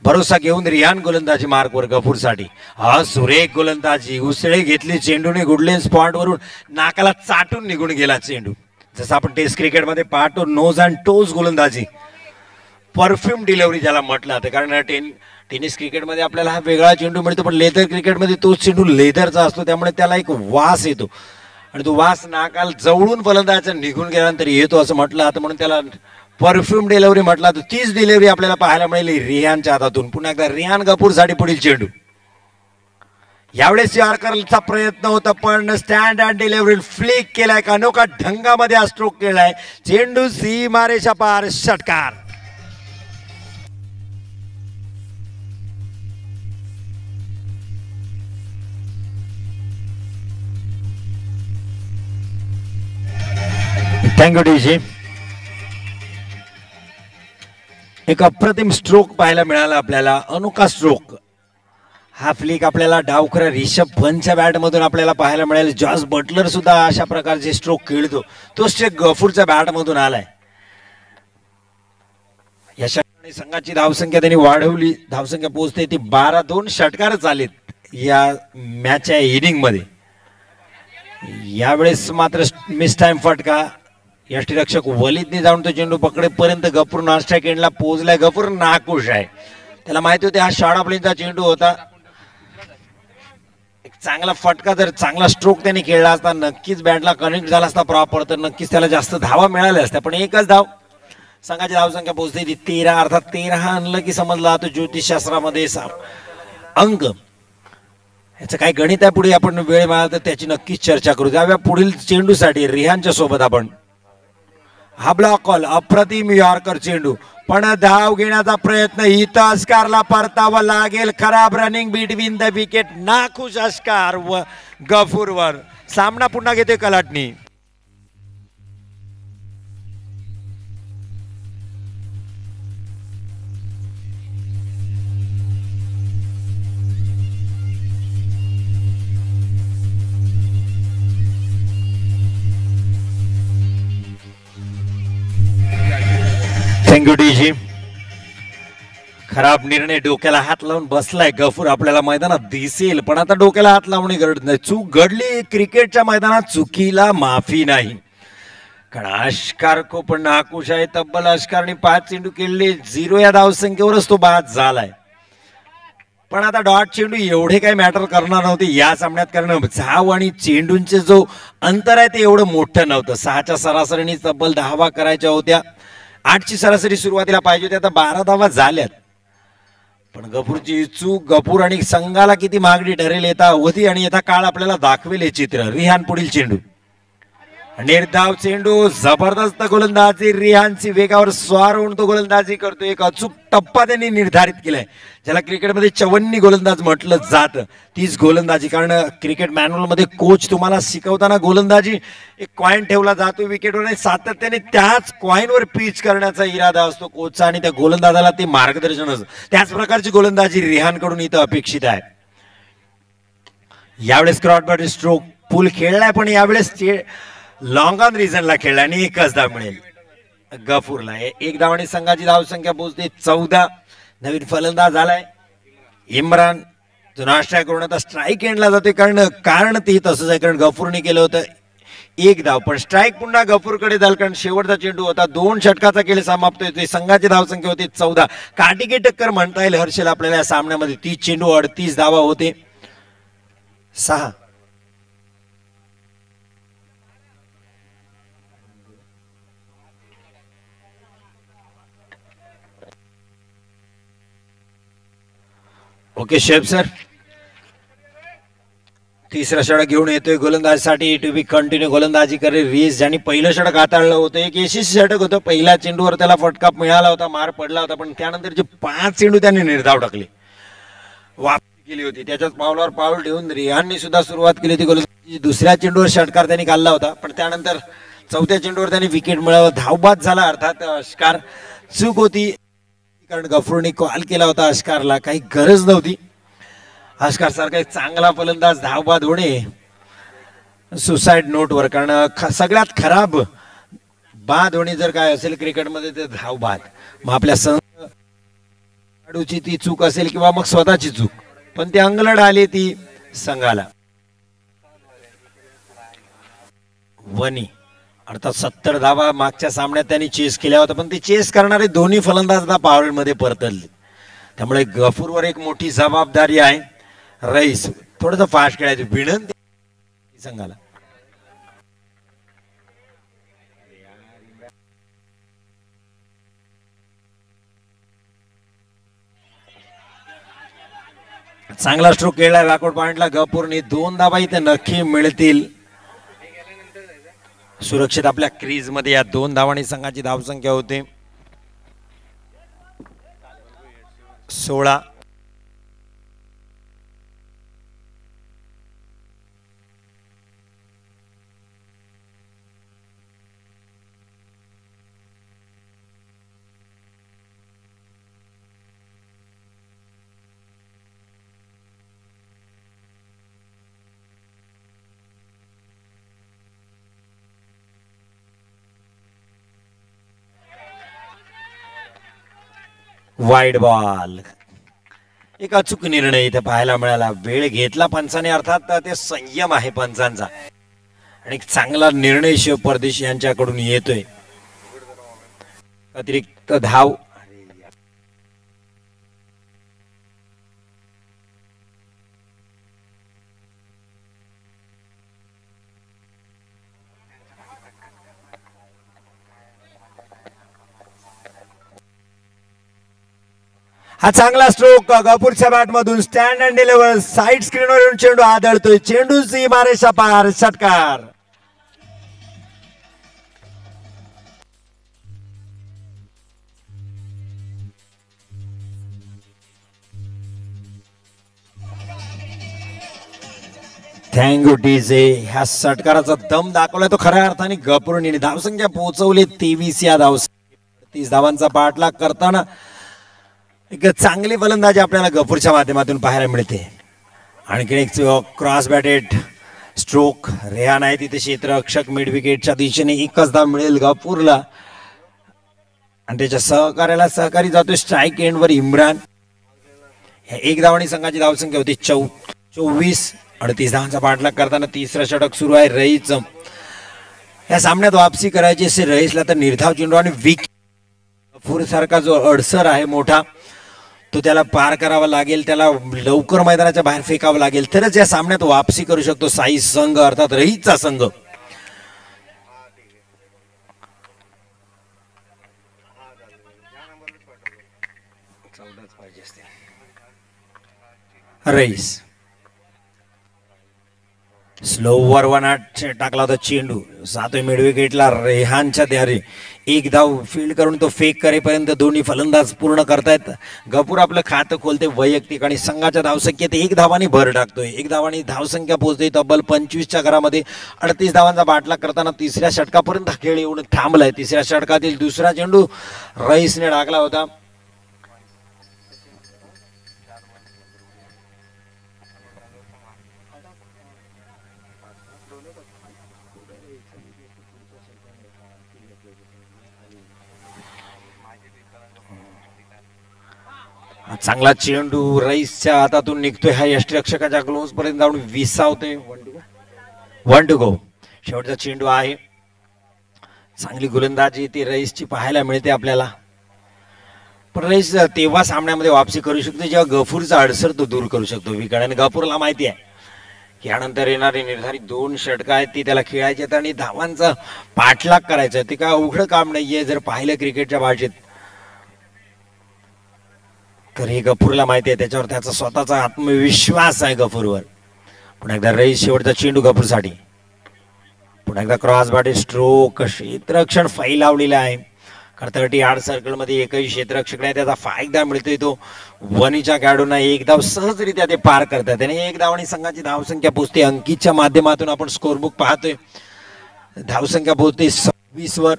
भरोसा घेऊन रिहान गोलंदाजी मार्कवर गफूरसाठी. हा सुरेख गोलंदाजी, उसळे घेतली चेंडूने, गुडलेन स्पॉटवरून नाकाला चाटून निघून गेला चेंडू. जसं आपण टेस्ट क्रिकेटमध्ये पाहतो नोज अँड टोज गोलंदाजी, परफ्यूम डिलिव्हरी ज्याला म्हटलं जातं. कारण टेनिस क्रिकेटमध्ये आपल्याला हा वेगळा चेंडू मिळतो, पण लेदर क्रिकेटमध्ये तोच चेंडू लेदरचा असतो, त्यामुळे त्याला एक वास येतो आणि तो वास नाकाल जवळून फलंदाजाचा निघून गेल्यानंतर येतो असं म्हटलं जातं, म्हणून त्याला परफ्यूम डिलिव्हरी म्हटलं जातं. तीच डिलिव्हरी आपल्याला पाहायला मिळेल रिहानच्या हातातून. पुन्हा एकदा रिहान गफूरसाठी पुढील चेंडू. यावेळेस यॉर्करचा प्रयत्न होता, पण स्टँड अँड डिलिव्हरी फ्लिक केलाय, अनोखा ढंगामध्ये हा स्ट्रोक केलाय. चेंडू सीमारेषा पार, षटकार. थँक्यू डीजी. एक अप्रतिम स्ट्रोक पाहायला मिळाला आपल्याला, अनोखा स्ट्रोक. हा फ्लिक आपल्याला डावखरा रिषभ पंतच्या बॅट मधून आपल्याला पाहायला मिळेल. जॉस बटलर सुद्धा अशा प्रकारचे स्ट्रोक खेळतो, तो स्ट्रोक गफूरच्या बॅट मधून आलाय. या षटकाने संघाची धावसंख्या त्यांनी वाढवली, धावसंख्या पोहोचते ती 12. षटकारच आलेत या मॅचच्या इनिंग मध्ये. यावेळेस मात्र मिस टाइम फटका. यष्टीरक्षक वलिदने जाऊन तो चेंडू पकडेपर्यंत गफूर नॉनस्ट्राईक एंडला पोहोचलाय. गफूर नाखुश आहे, त्याला माहिती होते हा शॉर्ट ऑफलिंगचा चेंडू होता. एक चांगला फटका, जर चांगला स्ट्रोक त्याने खेळला असता, नक्कीच बॅटला कनेक्ट झाला असता प्रॉपर, तर नक्कीच त्याला जास्त धावा मिळाल्या असत्या. पण एकच धाव. संघाची धावसंख्या पोहोचते ती 13. अर्थात 13 आणलं की समजला जातो ज्योतिषशास्त्रामध्ये अंक. याचं काय गणित आहे पुढे आपण वेळ मिळाला तर त्याची नक्कीच चर्चा करू. त्यावेळी पुढील चेंडूसाठी रिहानच्या सोबत आपण. हा ब्लॉक कॉल, अप्रतिम यॉर्कर चेंडू, पण धाव घेण्याचा प्रयत्न इथं अस्कारला परतावा लागेल. खराब रनिंग बिटवीन द विकेट, नाखुश अस्कार व गफूरवर. सामना पुन्हा घेते कलाटणी. थँक्यू डीजी. खराब निर्णय, डोक्याला हात लावून बसलाय गफूर. आपल्याला मैदानात दिसेल, पण आता डोक्याला हात लावणे गरज नाही. चूक घडली क्रिकेटच्या मैदानात, चुकीला माफी नाही. कारण अश्कार खूप नाखुश आहे. तब्बल अश्कारने 5 चेंडू खेळले, 0 या धावसंख्येवरच तो बाद झालाय. पण आता डॉट चेंडू एवढे काही मॅटर करणार नव्हते या सामन्यात, कारण धाव आणि चेंडूंचे जो अंतर आहे ते एवढं मोठं नव्हतं. 6च्या सरासरीने तब्बल 10 करायच्या होत्या. 8ची सरासरी सुरुवातीला पाहिजे होती, आता 12 धावा झाल्यात. पण गफूरची चूक, गफूर आणि संघाला किती महागडी ठरेल येता होती आणि येता काळ आपल्याला दाखवेल हे चित्र. रिहान पुढील चेंडू, निर्धाव चेंडू, जबरदस्त गोलंदाजी. रिहानची वेगावर स्वार होऊन तो गोलंदाजी करतो. एक अचूक टप्पा त्यांनी निर्धारित केलाय, ज्याला क्रिकेटमध्ये 54 गोलंदाज म्हटलं जातं. तीच गोलंदाजी, कारण क्रिकेट मॅन्युअल मध्ये कोच तुम्हाला शिकवताना गोलंदाजी एक कॉइन ठेवला जातो विकेटवर आणि सातत्याने त्याच कॉइनवर पिच करण्याचा इरादा असतो कोचचा आणि त्या गोलंदाजाला ते मार्गदर्शन असतं. त्याच प्रकारची गोलंदाजी रिहानकडून इथं अपेक्षित आहे. यावेळेस क्रॉसबॉडी स्ट्रोक पूल खेळलाय, पण यावेळेस लॉंग ऑन रिझनला खेळला आणि एकच धाव मिळेल गफूरला. एक धावाने संघाची धावसंख्या पोहोचते 14. नवीन फलंदाज आलाय इम्रान, जो नाश्ता करून आता स्ट्राईक एंडला जातोय. कारण ते तसंच आहे, कारण गफूरने केलं होतं एक धाव, पण स्ट्राईक पुन्हा गफूरकडे झाला कारण शेवटचा चेंडू होता. 2 षटकाचा खेळ समाप्त होतोय. संघाची धावसंख्या होती 14. काटिके टक्कर म्हणता येईल हर्षल आपल्याला या सामन्यामध्ये. 30 चेंडू 38 धावा होते. 6 ओके शेफ सर. तिसरा षटक घेऊन येतोय गोलंदाजीसाठी. टू बी कंटिन्यू गोलंदाजी करे रीस, ज्यांनी पहिलं षटक हाताळलं होतं. एक यशस्वी षटक होतं. पहिल्या चेंडूवर त्याला फटका मिळाला होता, मार पडला होता, पण त्यानंतर जे 5 चेंडू त्यांनी निर्धाव टाकले, वापसी केली होती. त्याच्याच पावलावर पाऊल ठेवून रिहाननी सुद्धा सुरुवात केली होती गोलंदाजी. दुसऱ्या चेंडूवर षटकार त्यांनी काढला होता, पण त्यानंतर चौथ्या चेंडूवर त्यांनी विकेट मिळवलं. धावबाद झाला. अर्थात अष्कार चूक होती कारण गफूरने कॉल केला होता अष्कारला, काही गरज नव्हती. अष्कार सारखा एक चांगला फलंदाज धावबाद होणे सुसाईड नोटवर, कारण सगळ्यात खराब बाद होणे जर काय असेल क्रिकेटमध्ये ते धावबाद. मग आपल्या खेळाडूची ती चूक असेल किंवा मग स्वतःची चूक, पण ती अंगलट आली ती संघाला. वनी अर्थात 70 धावा मागच्या सामन्यात त्यांनी चेस केल्या होत्या, पण ती चेस करणारे दोन्ही फलंदाज आता पॉवरमध्ये परतले. त्यामुळे गफूरवर एक मोठी जबाबदारी आहे. रईस थोडंसं फास्ट खेळायचं विनंती संघाला. चांगला स्ट्रोक खेळला बॅकवर्ड पॉइंटला गफूरने. 2 धावा इथे नक्की मिळतील. सुरक्षित आपल्या क्रीज मध्ये या 2 धावांनी संघाची धावसंख्या होते 16. Wide ball. एक अचूक निर्णय इथे पाहायला मिळाला. वेळ घेतला पंचाने, अर्थात ते संयम आहे पंचांचा, आणि एक चांगला निर्णय शिव परदेशी यांच्याकडून येतोय. अतिरिक्त धाव. हा चांगला स्ट्रोक गफूरच्या बॅट मधून. Stand and deliver. साईड स्क्रीनवर येऊन चेंडू आदळतोय. चेंडूची मारेशा पार. षटकार. Thank you DJ. ह्या षटकाराचा दम दाखवलाय तो खऱ्या अर्थाने गफूरने. धावसंख्या पोहोचवली 23 या धावसंख्या. 30 धावांचा पाठलाग करताना एक चांगली फलंदाजी आपल्याला गफूरच्या माध्यमातून पाहायला मिळते. आणखी एक क्रॉस बॅटेड स्ट्रोक. रेहान आहे तिथे क्षेत्ररक्षक. मिड विकेटच्या दिशेने एकच धाव मिळेल गफूरला, आणि त्याच्या सहकार्याला सहकारी जातोय स्ट्राईक एंडवर इम्रान. ह्या 1 धावांनी संघाची धावसंख्या होती 24. 38 धावांचा पाठलाग करताना तिसरं षटक सुरू आहे. रईस या सामन्यात वापसी करायची असेल रईसला तर निर्धाव चेंडू आणि विकेट. गफूर सारखा जो अडसर आहे मोठा, तो त्याला पार करावा लागेल. त्याला लवकर मैदानाच्या बाहेर फेकावं लागेल, तरच या सामन्यात वापसी करू शकतो साई संघ, अर्थात रईसचा संघ. रईस स्लोवर 1 टाकला होता चेंडू. 7व्या मिड विकेटला रेहानच्या द्वारे 1 धाव फील्ड करून तो फेक करेपर्यंत दोन्ही फलंदाज पूर्ण करतायत. गफूर आपलं खातं खोलते वैयक्तिक आणि संघाच्या धावसंख्येत 1 धावांनी भर टाकतोय. 1 धावांनी धावसंख्या पोहोचते तब्बल 25च्या घरामध्ये. 38 धावांचा बाटला करताना तिसऱ्या षटकापर्यंत खेळ येऊन थांबलाय. तिसऱ्या षटकातील दुसरा चेंडू रईसने टाकला होता. चांगला चेंडू रईसच्या हातातून निघतोय. हा यष्टीरक्षकाच्या ग्लोव्स पर्यंत जाऊन विसावतोय. 1 टू गो. शेवटचा चेंडू आहे. चांगली गोलंदाजी ती रईसची पाहायला मिळते आपल्याला. पण रईस तेव्हा सामन्यामध्ये वापसी करू शकतो जेव्हा गफूरचा अडसर तो दूर करू शकतो विकेट. आणि गफूरला माहिती आहे की यानंतर येणारी निर्धारित 2 षटकं आहेत ती त्याला खेळायची आहेत आणि धावांचा पाठलाग करायचा आहे. ते काय अवघड काम नाहीये जर पाहिलं क्रिकेटच्या भाषेत. तर हे गफूरला माहिती आहे, त्याच्यावर त्याचा स्वतःचा आत्मविश्वास आहे गफूरवर. पुन्हा एकदा रईस शेवटचा चेंडू गफूरसाठी. पुन्हा एकदा क्रॉस बॉडी स्ट्रोक. क्षेत्ररक्षण फैलावलेला आहे. कर्तटी आड सर्कल मध्ये एकही क्षेत्ररक्षक नाही, त्याचा फायदा मिळतोय. तो वनीच्या खेळाडूंना एक धाव सहजरित्या ते पार करतात आणि एक धाव आणि संघाची धावसंख्या पोहोचते. अंकितच्या माध्यमातून आपण स्कोरबुक पाहतोय. धावसंख्या पोहोचते 26 वर.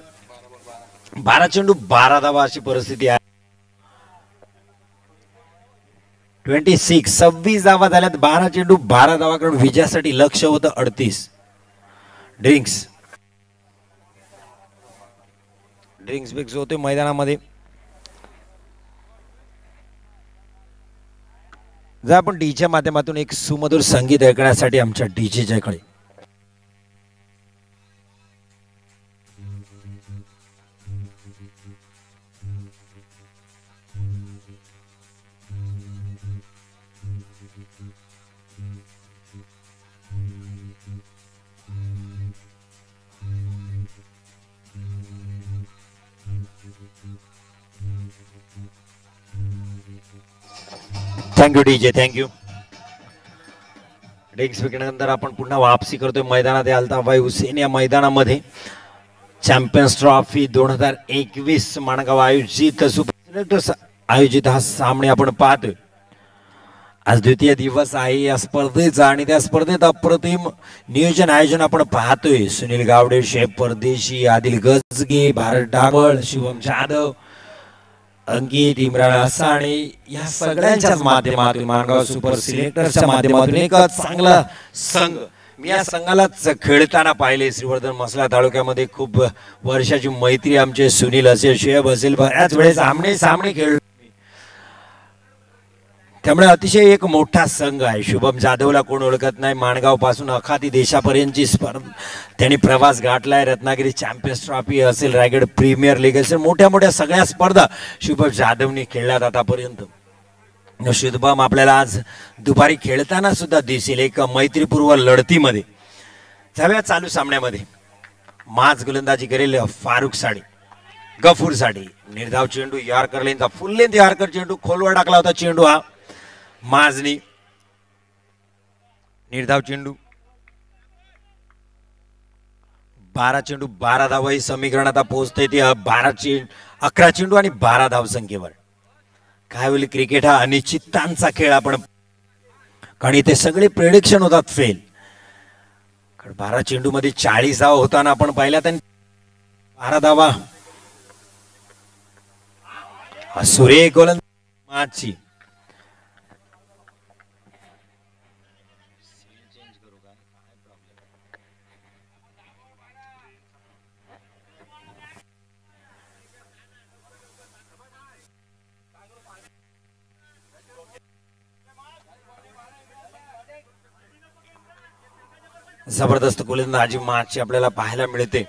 12 चेंडू 12 धावा अशी परिस्थिती आहे. 26 धावा झाल्यात. 12 चेंडू 12 धावा करून विजयासाठी लक्ष होतं 38. ड्रिंक्स बिक्स होते मैदानामध्ये. जर आपण डीच्या माध्यमातून एक सुमधुर संगीत ऐकण्यासाठी आमच्या डीजेच्या कडे थँक्यू डीजे, थँक्यू. ड्रिंक्स विकेटनंतर आपण पुन्हा वापसी करतोय मैदानात. अल्ताफबाई हुसेन या मैदानामध्ये चॅम्पियन्स ट्रॉफी 2021 माणगाव आयोजित आयोजित हा सामने आपण पाहतोय. आज द्वितीय दिवस आहे या स्पर्धेचा आणि त्या स्पर्धेत अप्रतिम नियोजन आयोजन आपण पाहतोय. सुनील गावडे, शेफ परदेशी, आदिल गजगे, भारत डावळ, शिवम जाधव, अंकित, इम्रान हसाणे या सगळ्यांच्याच माध्यमातून माणगाव सुपर सिलेक्टर्सच्या माध्यमातून एक चांगला संघ. मी या संघालाच खेळताना पाहिले. श्रीवर्धन मसला तालुक्यामध्ये खूप वर्षाची मैत्री आमचे सुनील असेल, शेब असेल, बऱ्याच वेळेस आमने सामने खेळलो. त्यामुळे अतिशय एक मोठा संघ आहे. शुभम जाधवला कोण ओळखत नाही. माणगाव पासून अखाती देशापर्यंतची स्पर्धा त्यांनी प्रवास गाठलाय. रत्नागिरी चॅम्पियन्स ट्रॉफी असेल, रायगड प्रीमियर लीग असेल, मोठ्या मोठ्या सगळ्या स्पर्धा शुभम जाधवने खेळल्यात आतापर्यंत. शुभम आपल्याला आज दुपारी खेळताना सुद्धा दिसेल एक मैत्रीपूर्व लढतीमध्ये. जाऊया चालू सामन्यामध्ये. माज गोलंदाजी करेल फारुख साडी गफूरसाठी. निर्धाव चेंडू यॉर्कर लेनचा फुल लेंथ यॉर्कर चेंडू खोलवर टाकला होता. चेंडू हा माजनी. निर्धाव चेंडू 12 चेंडू 12 धावा ही समीकरण आता पोहोचते ती 11 चेंडू आणि 12 धाव संख्येवर. काय होईल क्रिकेट हा अनिश्चितांचा खेळ. आपण कारण इथे सगळे प्रेडिक्शन होतात फेल. 12 चेंडू मध्ये 40 धावा होताना आपण पाहिल्यात आणि 12 धावा. सुरेख गोलंदाजी जबरदस्त गोलंदाजी माची आपल्याला पाहायला मिळते.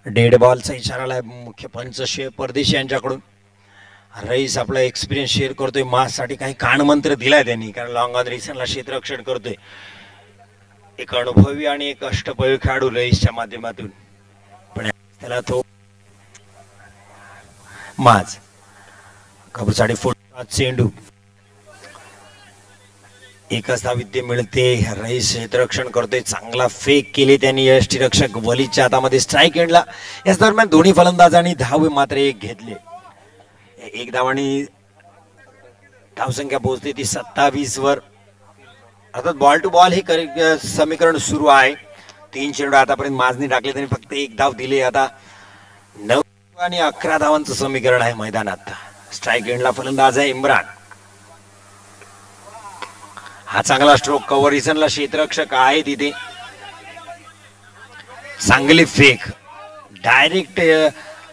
डेड बॉलचा इशारा आलाय मुख्य पंच शेफ परदेशी यांच्याकडून. रईस आपला एक्सपिरियन्स शेअर करतोय. माससाठी काही कानमंत्र दिलाय त्यांनी, कारण लॉंग ऑन रिसनला क्षेत्ररक्षण करतोय. एक अनुभवी आणि एक अष्टपैलू खेळाडू रईसच्या माध्यमातून. पण त्याला तो माज कबूसाठी फुटबॉल चेंडू एकच धाविद्य मिळते. रईस क्षेत्ररक्षण करतोय. चांगला फेक केले त्यांनी. यष्टीरक्षक वलीच्या हातामध्ये स्ट्राईक एंडला. याच दरम्यान दोन्ही फलंदाजांनी धाव मात्र एक घेतले. एक धावांनी धावसंख्या पोहोचते ती 27 वर. अर्थात बॉल टू बॉल हे समीकरण सुरू आहे. 3 चेंडू आतापर्यंत माजनी टाकले त्यांनी फक्त एक धाव दिले. आता 9 आणि 11 धावांचं समीकरण आहे मैदानात. स्ट्राईक एंडला फलंदाज आहे इम्रान. हा चांगला स्ट्रोक. कव्हरिसनला क्षेत्ररक्षक आहे तिथे. चांगली फेक डायरेक्ट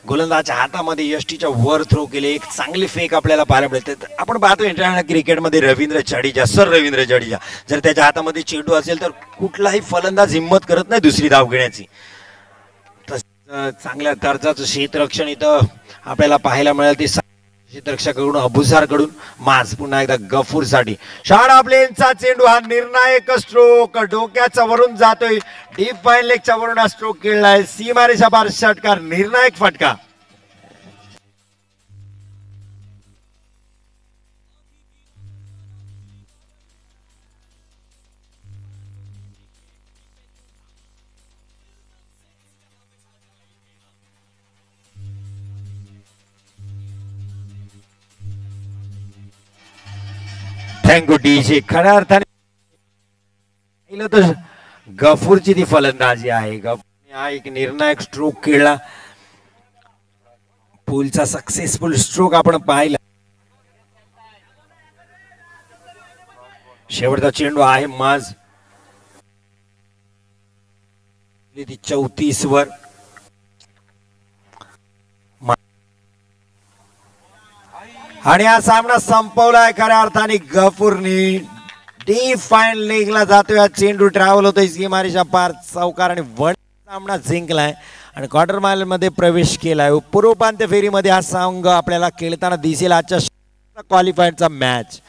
गोलंदाजच्या हातामध्ये यष्टीच्या वर थ्रो केले. एक चांगली फेक आपल्याला पाहायला मिळते. आपण पाहतो इंटरनॅशनल क्रिकेटमध्ये रवींद्र जडेजा जर त्याच्या हातामध्ये चेंडू असेल तर कुठलाही फलंदाज हिंमत करत नाही दुसरी धाव घेण्याची. चांगल्या दर्जाचं क्षेत्ररक्षण इथं आपल्याला पाहायला मिळेल. ते क्षेत्ररक्षकाकडून अबुसारकडून माज पुन्हा एकदा गफूरसाठी. शाळा प्लेनचा चेंडू. हा निर्णायक स्ट्रोक डोक्याचा वरून जातोय. डीप फाईन लेगच्या वरून हा स्ट्रोक खेळलाय. सीमारेषा पार षटकार. निर्णायक फटका. Thank you DJ. खऱ्या अर्थाने पाहिलं तर गफूरची ती फलंदाजी आहे. गफूरने हा एक निर्णायक स्ट्रोक खेळला. पुलचा सक्सेसफुल स्ट्रोक आपण पाहिला. शेवटचा चेंडू आहे माज. ती 34 वर. आणि हा सामना संपवलाय खऱ्या अर्थाने गफूरनी. डीप फाईन लेगला जातोय हा चेंडू. ट्रॅव्हल होतोय सीमारेषा पार चौकार आणि सामना जिंकलाय आणि क्वार्टर फायनल मध्ये प्रवेश केलाय. पूर्वोपांत्य फेरीमध्ये हा संघ आपल्याला खेळताना दिसेल आजच्या क्वालिफायरचा मॅच.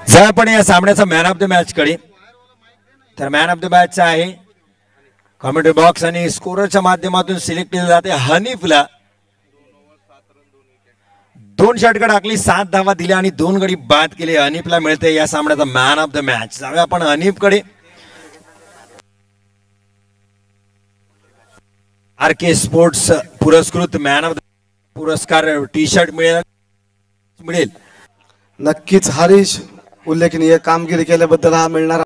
जर आपण या सामन्याचा मॅन ऑफ द मॅच कडे तर मॅन ऑफ द मॅच आहे कॉमेंट्री बॉक्स आणि स्कोरच्या माध्यमातून सिलेक्ट केले जाते हनीफला. 2 षटकं टाकली, 7 धावा दिल्या आणि 2 गडी बाद केले. हनीफला मिळते या सामन्याचा मॅन ऑफ द मॅच. जाऊया आपण हनीफकडे. आर के स्पोर्ट्स पुरस्कृत मॅन ऑफ द पुरस्कार टी शर्ट मिळेल. नक्कीच हरीश उल्लेखनीय कामगिरी केल्याबद्दल हा मिळणार